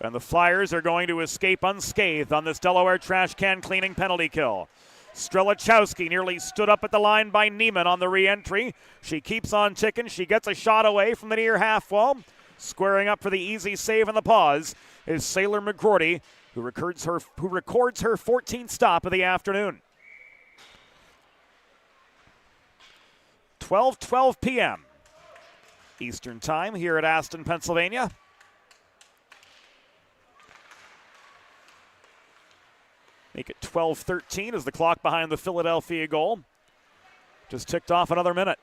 And the Flyers are going to escape unscathed on this Delaware trash can cleaning penalty kill. Strelichowski nearly stood up at the line by Neiman on the re-entry. She keeps on ticking. She gets a shot away from the near half wall. Squaring up for the easy save and the pause is Sailor McGroarty, who records her 14th stop of the afternoon. 12:12 p.m. Eastern Time here at Aston, Pennsylvania. Make it 12-13 as the clock behind the Philadelphia goal just ticked off another minute.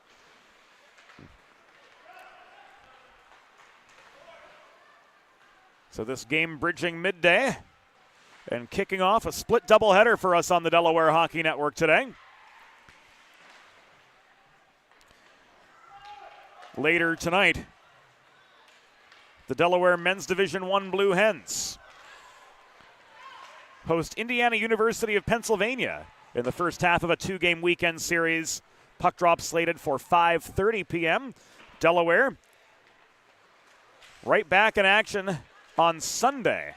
So this game bridging midday and kicking off a split doubleheader for us on the Delaware Hockey Network today. Later tonight, the Delaware Men's Division I Blue Hens host Indiana University of Pennsylvania in the first half of a two-game weekend series. Puck drop slated for 5:30 p.m. Delaware right back in action on Sunday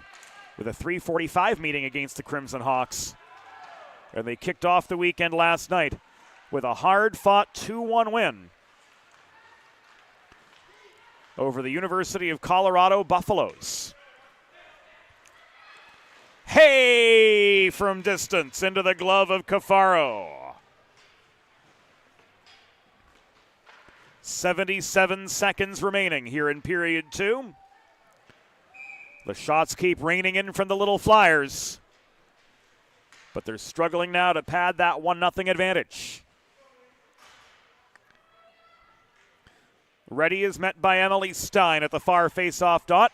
with a 3:45 meeting against the Crimson Hawks. And they kicked off the weekend last night with a hard-fought 2-1 win over the University of Colorado Buffaloes. Hey, from distance into the glove of Cafaro. 77 seconds remaining here in period two. The shots keep raining in from the Little Flyers, but they're struggling now to pad that 1-0 advantage. Ready is met by Emily Stein at the far face-off dot.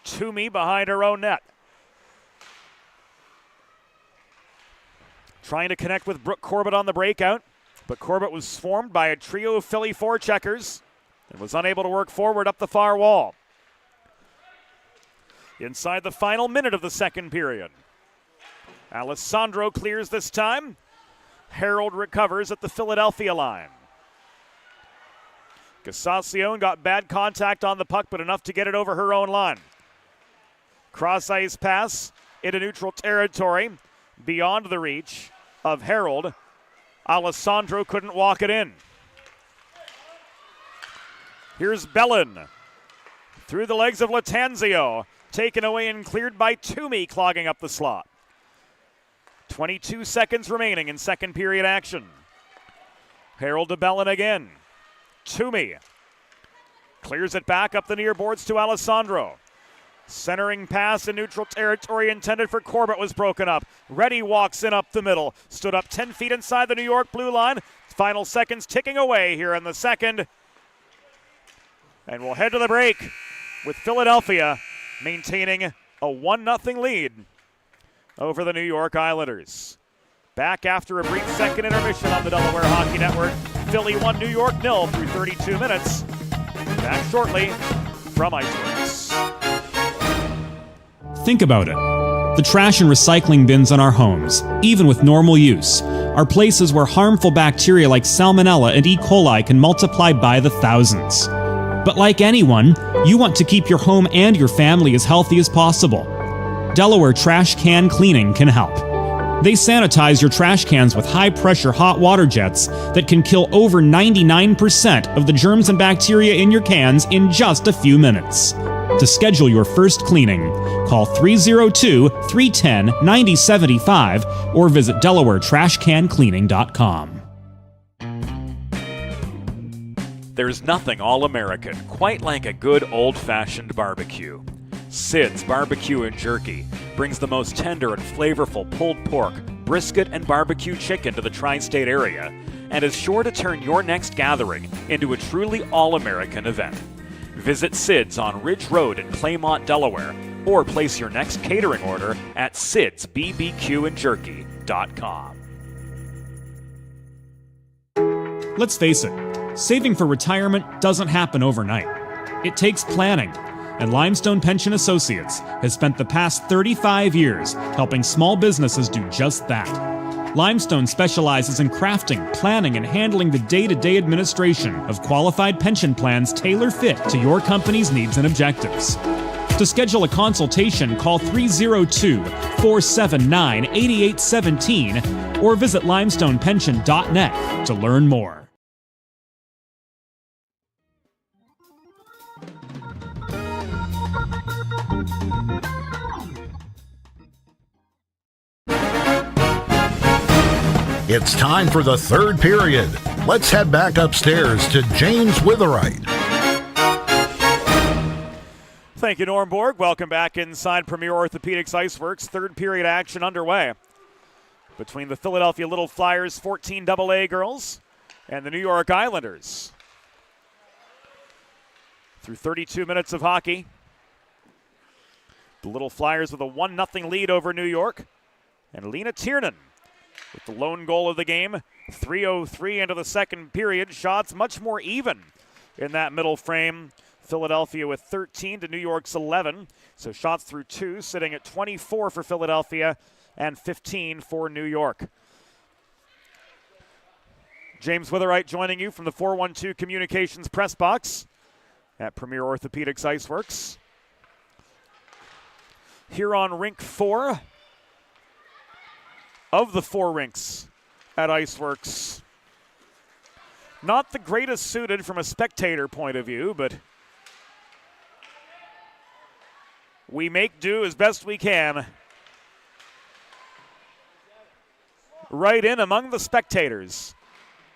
Toomey behind her own net. Trying to connect with Brooke Corbett on the breakout, but Corbett was swarmed by a trio of Philly forecheckers and was unable to work forward up the far wall. Inside the final minute of the second period. Alessandro clears this time. Harold recovers at the Philadelphia line. Casacion got bad contact on the puck, but enough to get it over her own line. Cross-ice pass into neutral territory, beyond the reach of Harold. Alessandro couldn't walk it in. Here's Bellin. Through the legs of Latanzio. Taken away and cleared by Toomey, clogging up the slot. 22 seconds remaining in second period action. Harold to Bellin again. Toomey clears it back up the near boards to Alessandro. Centering pass in neutral territory intended for Corbett was broken up. Reddy walks in up the middle. Stood up 10 feet inside the New York blue line. Final seconds ticking away here in the second. And we'll head to the break with Philadelphia maintaining a 1-0 lead over the New York Islanders. Back after a brief second intermission on the Delaware Hockey Network. Philly 1, New York 0 through 32 minutes. Back shortly from IceWorks. Think about it. The trash and recycling bins in our homes, even with normal use, are places where harmful bacteria like Salmonella and E. coli can multiply by the thousands. But like anyone, you want to keep your home and your family as healthy as possible. Delaware Trash Can Cleaning can help. They sanitize your trash cans with high-pressure hot water jets that can kill over 99% of the germs and bacteria in your cans in just a few minutes. To schedule your first cleaning, call 302-310-9075 or visit DelawareTrashCanCleaning.com. There's nothing all-American quite like a good old-fashioned barbecue. Sid's Barbecue and Jerky brings the most tender and flavorful pulled pork, brisket, and barbecue chicken to the tri-state area and is sure to turn your next gathering into a truly all-American event. Visit Sid's on Ridge Road in Claymont, Delaware, or place your next catering order at sidsbbqandjerky.com. Let's face it, saving for retirement doesn't happen overnight. It takes planning, and Limestone Pension Associates has spent the past 35 years helping small businesses do just that. Limestone specializes in crafting, planning, and handling the day-to-day administration of qualified pension plans tailor-fit to your company's needs and objectives. To schedule a consultation, call 302-479-8817 or visit limestonepension.net to learn more. It's time for the third period. Let's head back upstairs to James Witherite. Thank you, Norm Borg. Welcome back inside Premier Orthopaedics IceWorks. Third period action underway between the Philadelphia Little Flyers 14 AA girls and the New York Islanders. Through 32 minutes of hockey, the Little Flyers with a 1-0 lead over New York. And Lena Tiernan with the lone goal of the game. 3:03 into the second period. Shots much more even in that middle frame. Philadelphia with 13 to New York's 11. So shots through 2, sitting at 24 for Philadelphia and 15 for New York. James Witherite joining you from the 412 Communications press box at Premier Orthopaedics IceWorks. Here on rink 4 of the 4 rinks at IceWorks. Not the greatest suited from a spectator point of view, but we make do as best we can. Right in among the spectators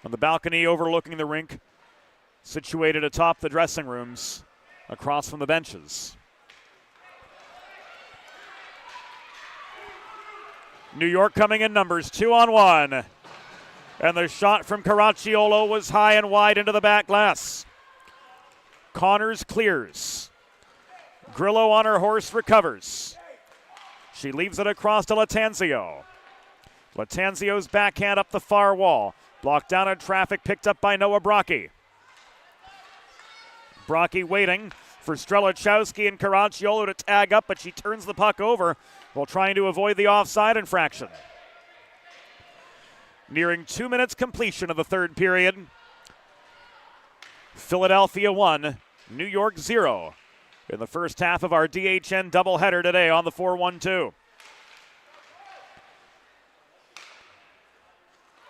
on the balcony overlooking the rink, situated atop the dressing rooms across from the benches. New York coming in numbers, 2-on-1. And the shot from Caracciolo was high and wide into the back glass. Connors clears. Grillo on her horse recovers. She leaves it across to Latanzio. Latanzio's backhand up the far wall. Blocked down in traffic, picked up by Noah Brockie. Brockie waiting for Strelichowski and Caracciolo to tag up, but she turns the puck over while trying to avoid the offside infraction. Nearing 2 minutes completion of the third period. Philadelphia 1, New York 0 in the first half of our DHN doubleheader today on the 412.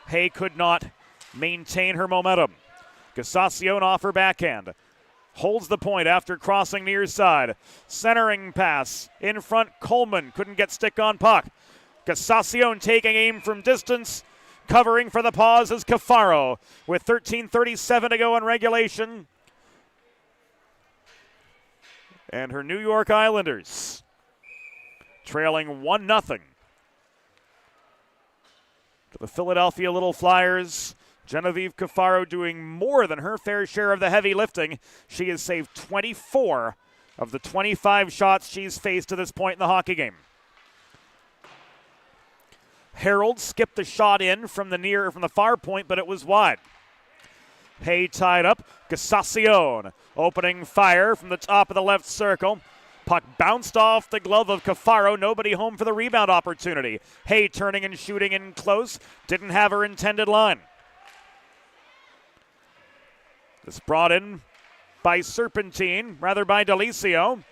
Hay could not maintain her momentum. Gassacion off her backhand. Holds the point after crossing near side. Centering pass in front. Coleman couldn't get stick on puck. Gassacion taking aim from distance. Covering for the pause is Cafaro with 13:37 to go in regulation. And her New York Islanders trailing 1-0 to the Philadelphia Little Flyers. Genevieve Cafaro doing more than her fair share of the heavy lifting. She has saved 24 of the 25 shots she's faced to this point in the hockey game. Harold skipped the shot in from the far point, but it was wide. Hay tied up. Gassacion opening fire from the top of the left circle. Puck bounced off the glove of Cafaro. Nobody home for the rebound opportunity. Hay turning and shooting in close. Didn't have her intended line. This brought in by Serpentine, rather by Delicio.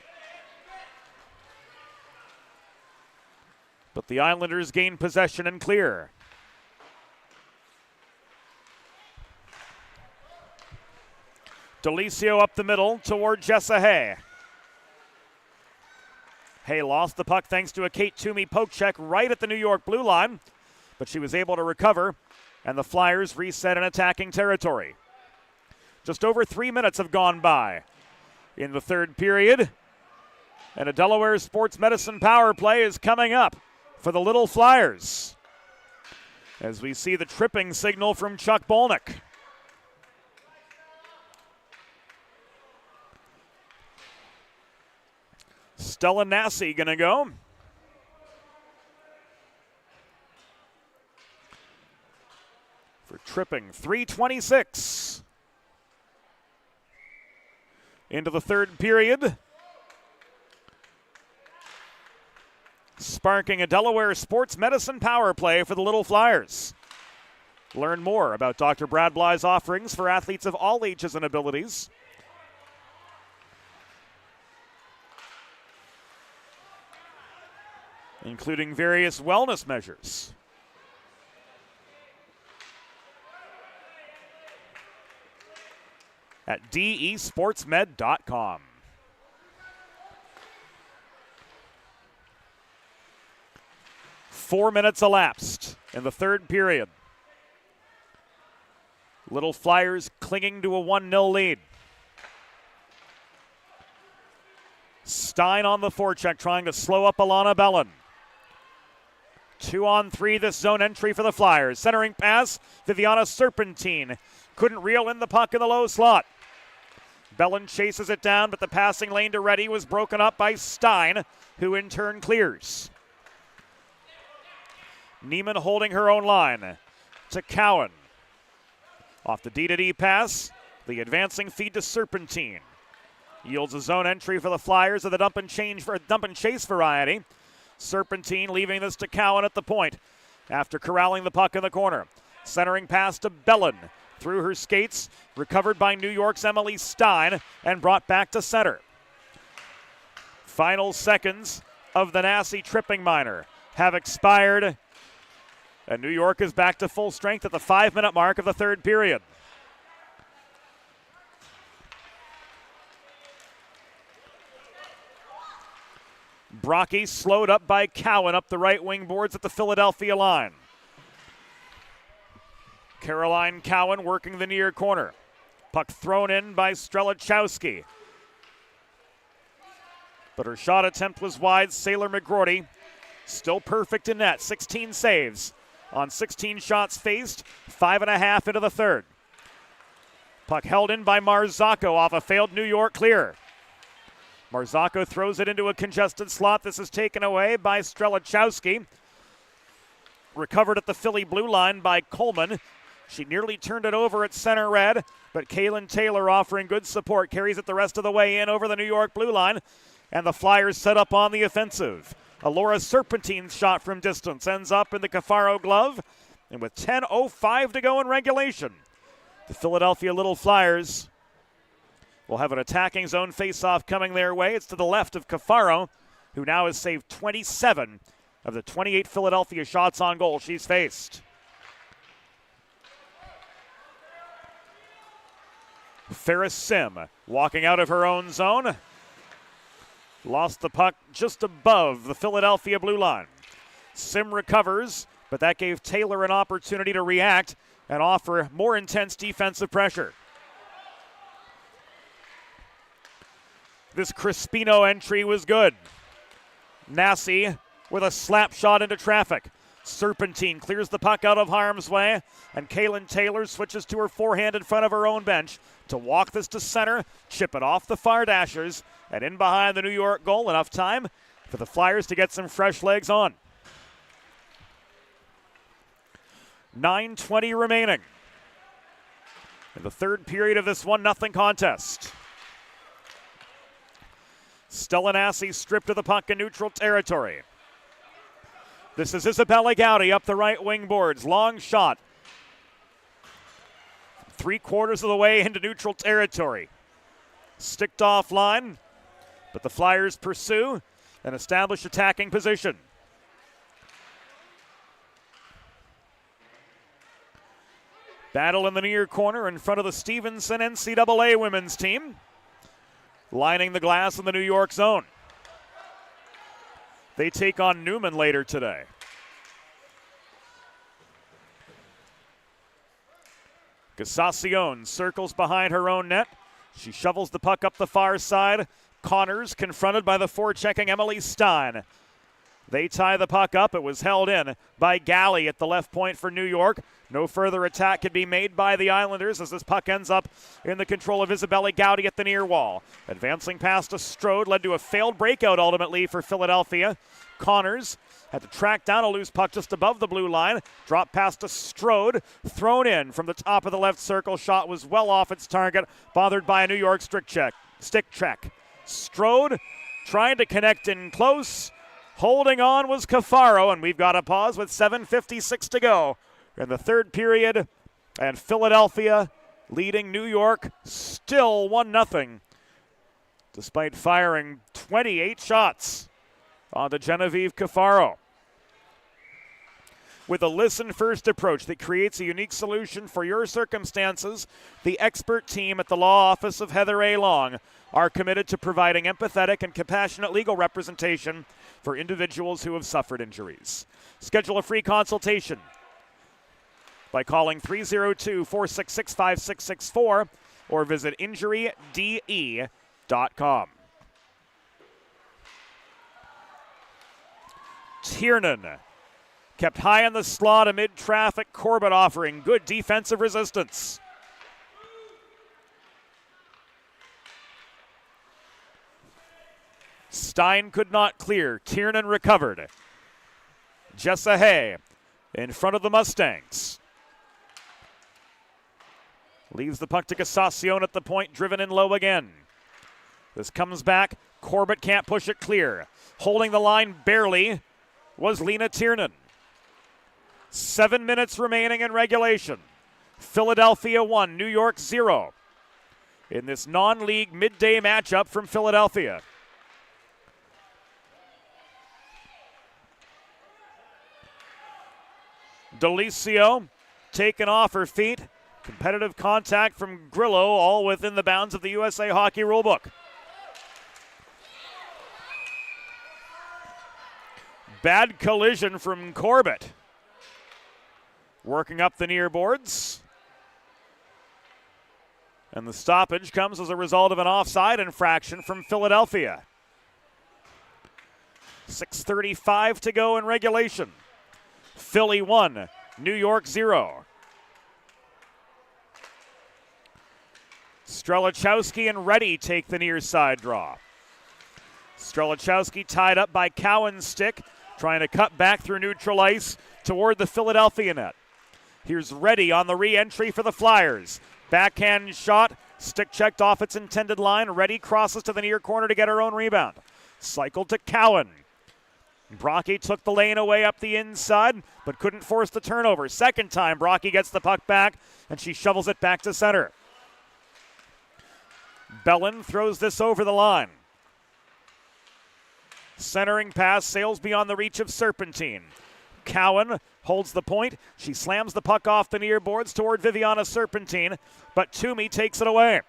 But the Islanders gain possession and clear. Delicio up the middle toward Jessa Hay. Hay lost the puck thanks to a Kate Toomey poke check right at the New York blue line, but she was able to recover, and the Flyers reset in attacking territory. Just over 3 minutes have gone by in the third period, and a Delaware Sports Medicine power play is coming up for the Little Flyers as we see the tripping signal from Chuck Bolnick. Stella Nassi gonna go. For tripping. 3:26 into the third period. Sparking a Delaware Sports Medicine power play for the Little Flyers. Learn more about Dr. Brad Bly's offerings for athletes of all ages and abilities including various wellness measures. At desportsmed.com. Four minutes elapsed in the third period. Little Flyers clinging to a 1-0 lead. Stein on the forecheck, trying to slow up Alana Bellin. 2-on-3 this zone entry for the Flyers. Centering pass, Viviana Serpentine. Couldn't reel in the puck in the low slot. Bellin chases it down, but the passing lane to Reddy was broken up by Stein, who in turn clears. Neiman holding her own line to Cowan. Off the D-to-D pass, the advancing feed to Serpentine. Yields a zone entry for the Flyers of the dump and chase variety. Serpentine leaving this to Cowan at the point after corralling the puck in the corner. Centering pass to Bellin. Through her skates, recovered by New York's Emily Stein and brought back to center. Final seconds of the Nassie tripping minor have expired, and New York is back to full strength at the 5-minute mark of the third period. Brocky slowed up by Cowan up the right wing boards at the Philadelphia line. Caroline Cowan working the near corner. Puck thrown in by Strelichowski. But her shot attempt was wide. Sailor McGroarty still perfect in net. 16 saves on 16 shots faced. 5.5 into the third. Puck held in by Marzocco off a failed New York clear. Marzocco throws it into a congested slot. This is taken away by Strelichowski. Recovered at the Philly blue line by Coleman. She nearly turned it over at center red, but Kaylin Taylor offering good support. Carries it the rest of the way in over the New York blue line, and the Flyers set up on the offensive. Laura Serpentine's shot from distance ends up in the Cafaro glove, and with 10:05 to go in regulation, the Philadelphia Little Flyers will have an attacking zone faceoff coming their way. It's to the left of Cafaro, who now has saved 27 of the 28 Philadelphia shots on goal she's faced. Ferris Sim walking out of her own zone. Lost the puck just above the Philadelphia blue line. Sim recovers, but that gave Taylor an opportunity to react and offer more intense defensive pressure. This Crispino entry was good. Nassie with a slap shot into traffic. Serpentine clears the puck out of harm's way, and Kaylin Taylor switches to her forehand in front of her own bench to walk this to center, chip it off the far dashers, and in behind the New York goal. Enough time for the Flyers to get some fresh legs on. 9:20 remaining in the third period of this 1-0 contest. Stella Nassie stripped of the puck in neutral territory. This is Isabella Gowdy up the right wing boards. Long shot. 3/4 of the way into neutral territory. Sticked offline, but the Flyers pursue and establish attacking position. Battle in the near corner in front of the Stevenson NCAA women's team. Lining the glass in the New York zone. They take on Newman later today. Casacion circles behind her own net. She shovels the puck up the far side. Connors confronted by the forechecking Emily Stein. They tie the puck up. It was held in by Galley at the left point for New York. No further attack could be made by the Islanders as this puck ends up in the control of Isabella Gowdy at the near wall. Advancing past to Strode led to a failed breakout ultimately for Philadelphia. Connors had to track down a loose puck just above the blue line. Drop past to Strode. Thrown in from the top of the left circle. Shot was well off its target. Bothered by a New York stick check. Strode trying to connect in close. Holding on was Cafaro, and we've got a pause with 7:56 to go in the third period. And Philadelphia leading New York still 1-0, despite firing 28 shots on the Genevieve Cafaro. With a listen-first approach that creates a unique solution for your circumstances, the expert team at the law office of Heather A. Long are committed to providing empathetic and compassionate legal representation for individuals who have suffered injuries. Schedule a free consultation by calling 302-466-5664 or visit injuryde.com. Tiernan kept high in the slot amid traffic. Corbett offering good defensive resistance. Stein could not clear. Tiernan recovered. Jessa Hay in front of the Mustangs. Leaves the puck to Casacion at the point, driven in low again. This comes back. Corbett can't push it clear. Holding the line barely was Lena Tiernan. 7 minutes remaining in regulation. Philadelphia 1, New York 0. In this non-league midday matchup from Philadelphia. Delicio taken off her feet. Competitive contact from Grillo, all within the bounds of the USA Hockey rulebook. Bad collision from Corbett. Working up the near boards. And the stoppage comes as a result of an offside infraction from Philadelphia. 6:35 to go in regulation. Philly 1, New York 0. Strelichowski and Reddy take the near side draw. Strelichowski tied up by Cowan's stick, trying to cut back through neutral ice toward the Philadelphia net. Here's Reddy on the re-entry for the Flyers. Backhand shot, stick checked off its intended line. Reddy crosses to the near corner to get her own rebound. Cycled to Cowan. Brocky took the lane away up the inside, but couldn't force the turnover. Second time, Brocky gets the puck back, and she shovels it back to center. Bellin throws this over the line. Centering pass sails beyond the reach of Serpentine. Cowan holds the point. She slams the puck off the near boards toward Viviana Serpentine, but Toomey takes it away.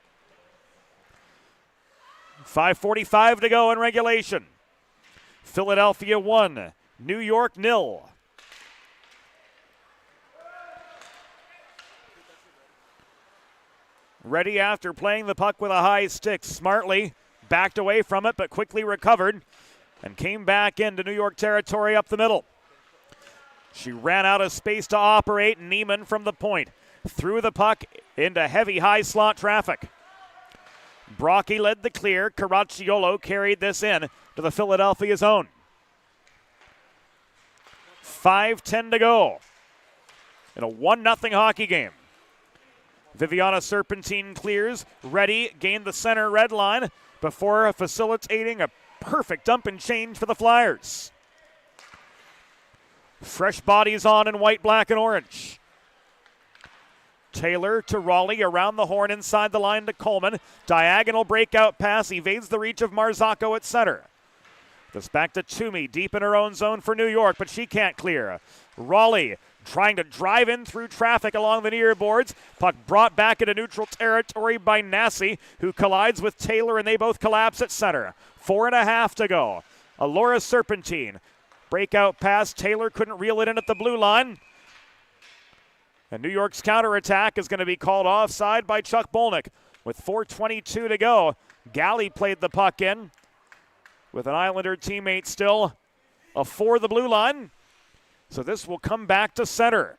5:45 to go in regulation. Philadelphia 1, New York 0. Reddy after playing the puck with a high stick. Smartly backed away from it, but quickly recovered and came back into New York territory up the middle. She ran out of space to operate. Neiman from the point threw the puck into heavy high slot traffic. Brocky led the clear. Caracciolo carried this in to the Philadelphia zone. 5:10 to go in a 1-0 hockey game. Viviana Serpentine clears. Reddy gained the center red line before facilitating a perfect dump and change for the Flyers. Fresh bodies on in white, black, and orange. Taylor to Raleigh, around the horn, inside the line to Coleman. Diagonal breakout pass, evades the reach of Marzocco at center. This back to Toomey, deep in her own zone for New York, but she can't clear. Raleigh trying to drive in through traffic along the near boards. Puck brought back into neutral territory by Nassi, who collides with Taylor, and they both collapse at center. 4.5 to go. Alora Serpentine. Breakout pass. Taylor couldn't reel it in at the blue line. And New York's counterattack is going to be called offside by Chuck Bolnick. With 4:22 to go, Galley played the puck in with an Islander teammate still for the blue line. So this will come back to center.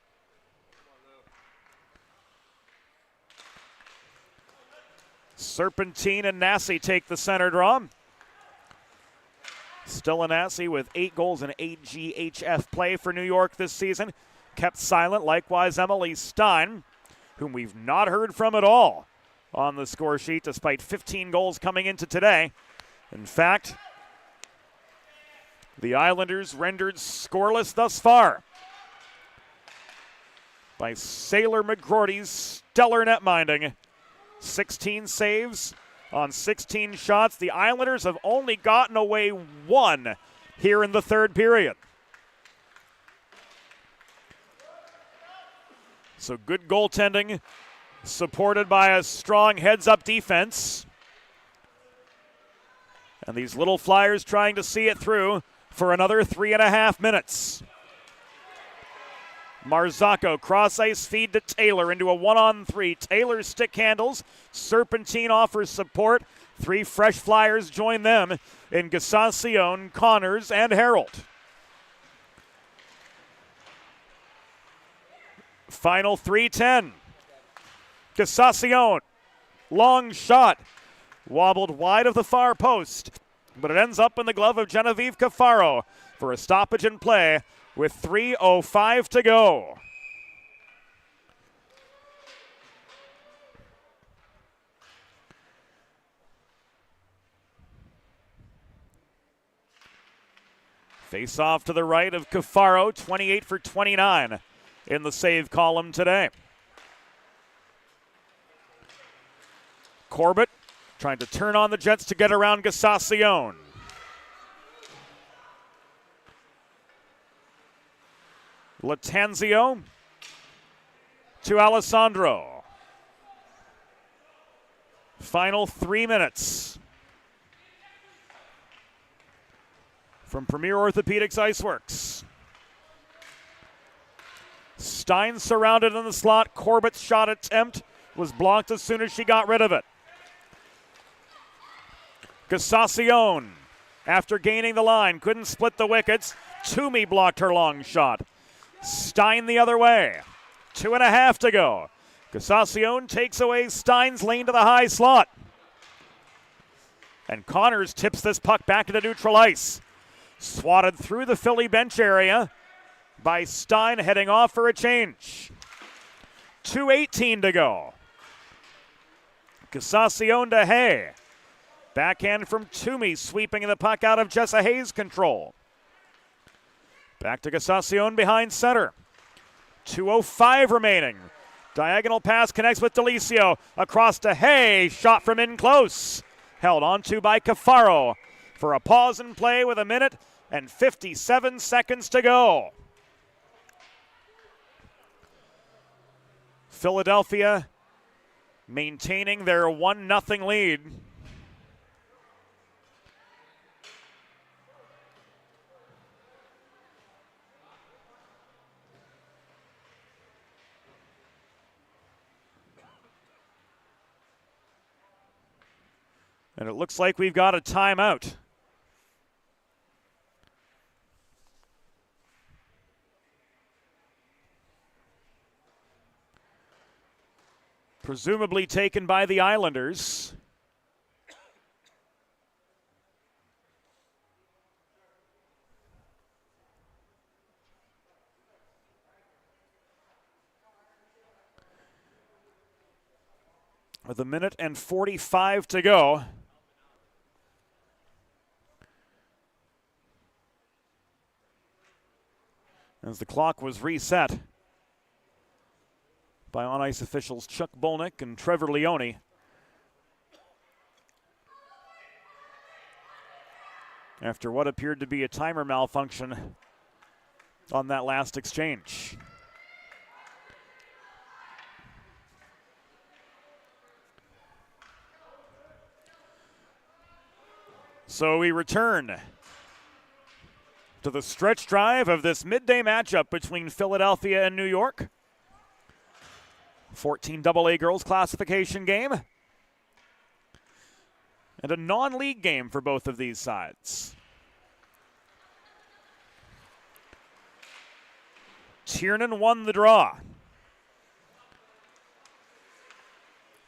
Serpentine and Nassi take the center draw. Stella Nassi with 8 goals in AGHF play for New York this season. Kept silent, likewise Emily Stein, whom we've not heard from at all on the score sheet despite 15 goals coming into today. In fact, the Islanders rendered scoreless thus far by Sailor McGroarty's stellar netminding. 16 saves on 16 shots. The Islanders have only gotten away 1 here in the third period. So good goaltending, supported by a strong heads-up defense. And these little Flyers trying to see it through for another 3.5 minutes. Marzocco, cross-ice feed to Taylor into a 1-on-3. Taylor stick handles. Serpentine offers support. 3 fresh Flyers join them in Casacion, Connors, and Harold. Final 3:10. Casacion, long shot, wobbled wide of the far post, but it ends up in the glove of Genevieve Cafaro for a stoppage in play with 3:05 to go. Face off to the right of Cafaro, 28 for 29 in the save column today. Corbett trying to turn on the Jets to get around Casacion. Latanzio to Alessandro. Final 3 minutes. From Premier Orthopaedics IceWorks. Stein surrounded in the slot. Corbett's shot attempt was blocked as soon as she got rid of it. Casacion, after gaining the line, couldn't split the wickets. Toomey blocked her long shot. Stein the other way. 2.5 to go. Casacion takes away Stein's lane to the high slot. And Connors tips this puck back into neutral ice. Swatted through the Philly bench area by Stein, heading off for a change. 2:18 to go. Casacion to Hay. Backhand from Toomey, sweeping the puck out of Jessa Hayes' control. Back to Casacion behind center. 2:05 remaining. Diagonal pass connects with Delicio. Across to Hay. Shot from in close. Held onto by Cafaro for a pause in play with 1 minute and 57 seconds to go. Philadelphia maintaining their 1-0 lead. And it looks like we've got a timeout. Presumably taken by the Islanders. With 1 minute and 45 to go. As the clock was reset by on-ice officials Chuck Bolnick and Trevor Leone. After what appeared to be a timer malfunction on that last exchange. So we return to the stretch drive of this midday matchup between Philadelphia and New York. 14 AA girls classification game. And a non-league game for both of these sides. Tiernan won the draw.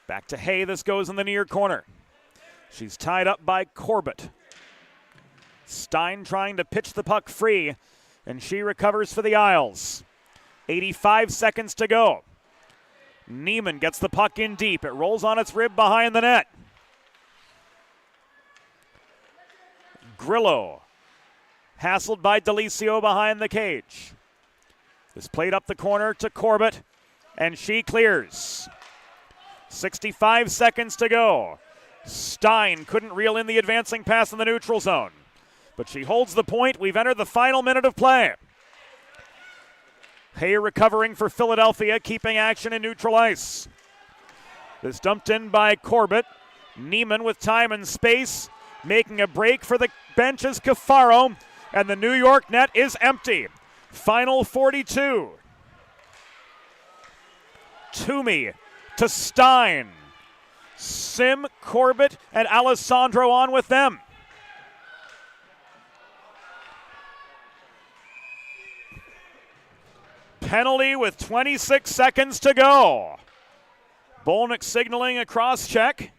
Back to Hay, this goes in the near corner. She's tied up by Corbett. Stein trying to pitch the puck free, and she recovers for the Isles. 85 seconds to go. Neiman gets the puck in deep. It rolls on its rib behind the net. Grillo, hassled by Delicio behind the cage. This played up the corner to Corbett, and she clears. 65 seconds to go. Stein couldn't reel in the advancing pass in the neutral zone, but she holds the point. We've entered the final minute of play. Hay recovering for Philadelphia, keeping action in neutral ice. This dumped in by Corbett. Neiman with time and space, making a break for the bench is Cafaro, and the New York net is empty. Final 42. Toomey to Stein. Sim, Corbett, and Alessandro on with them. Penalty with 26 seconds to go. Bolnick signaling a cross check.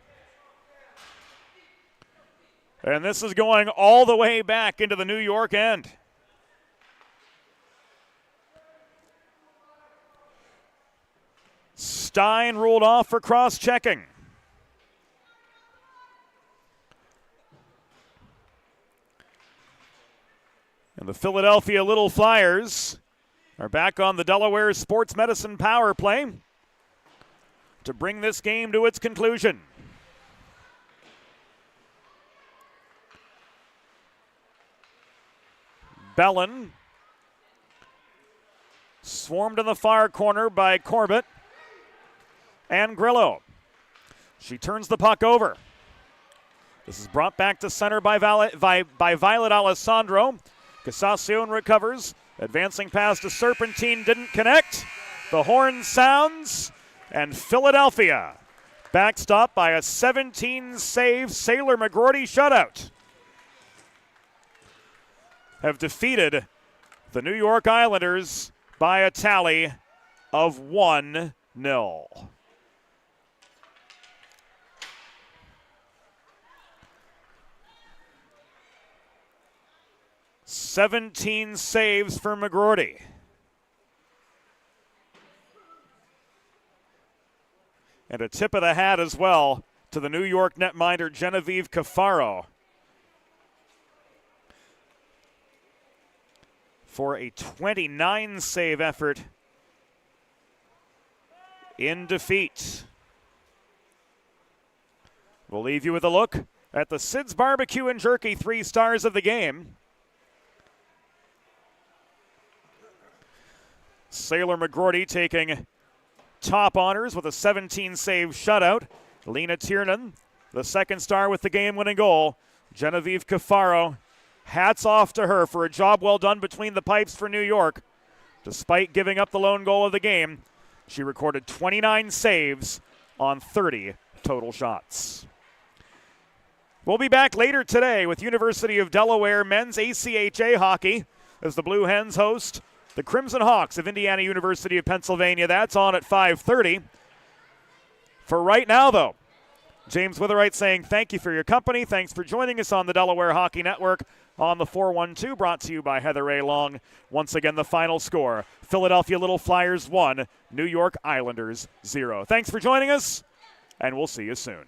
And this is going all the way back into the New York end. Stein ruled off for cross-checking. And the Philadelphia Little Flyers are back on the Delaware Sports Medicine power play to bring this game to its conclusion. Bellin swarmed in the far corner by Corbett and Grillo. She turns the puck over. This is brought back to center by Violet Alessandro. Casacion recovers. Advancing pass to Serpentine didn't connect. The horn sounds, and Philadelphia backstopped by a 17-save Sailor McGroarty shutout have defeated the New York Islanders by a tally of 1-0. 17 saves for McGroarty. And a tip of the hat as well to the New York netminder Genevieve Cafaro for a 29-save effort in defeat. We'll leave you with a look at the Sid's Barbecue and Jerky 3 stars of the game. Sailor McGroarty taking top honors with a 17-save shutout. Lena Tiernan, the second star with the game-winning goal. Genevieve Cafaro, hats off to her for a job well done between the pipes for New York. Despite giving up the lone goal of the game, she recorded 29 saves on 30 total shots. We'll be back later today with University of Delaware men's ACHA hockey as the Blue Hens host the Crimson Hawks of Indiana University of Pennsylvania. That's on at 5:30. For right now, though, James Witherite saying thank you for your company. Thanks for joining us on the Delaware Hockey Network on the 412, brought to you by Heather A. Long. Once again, the final score, Philadelphia Little Flyers 1, New York Islanders 0. Thanks for joining us, and we'll see you soon.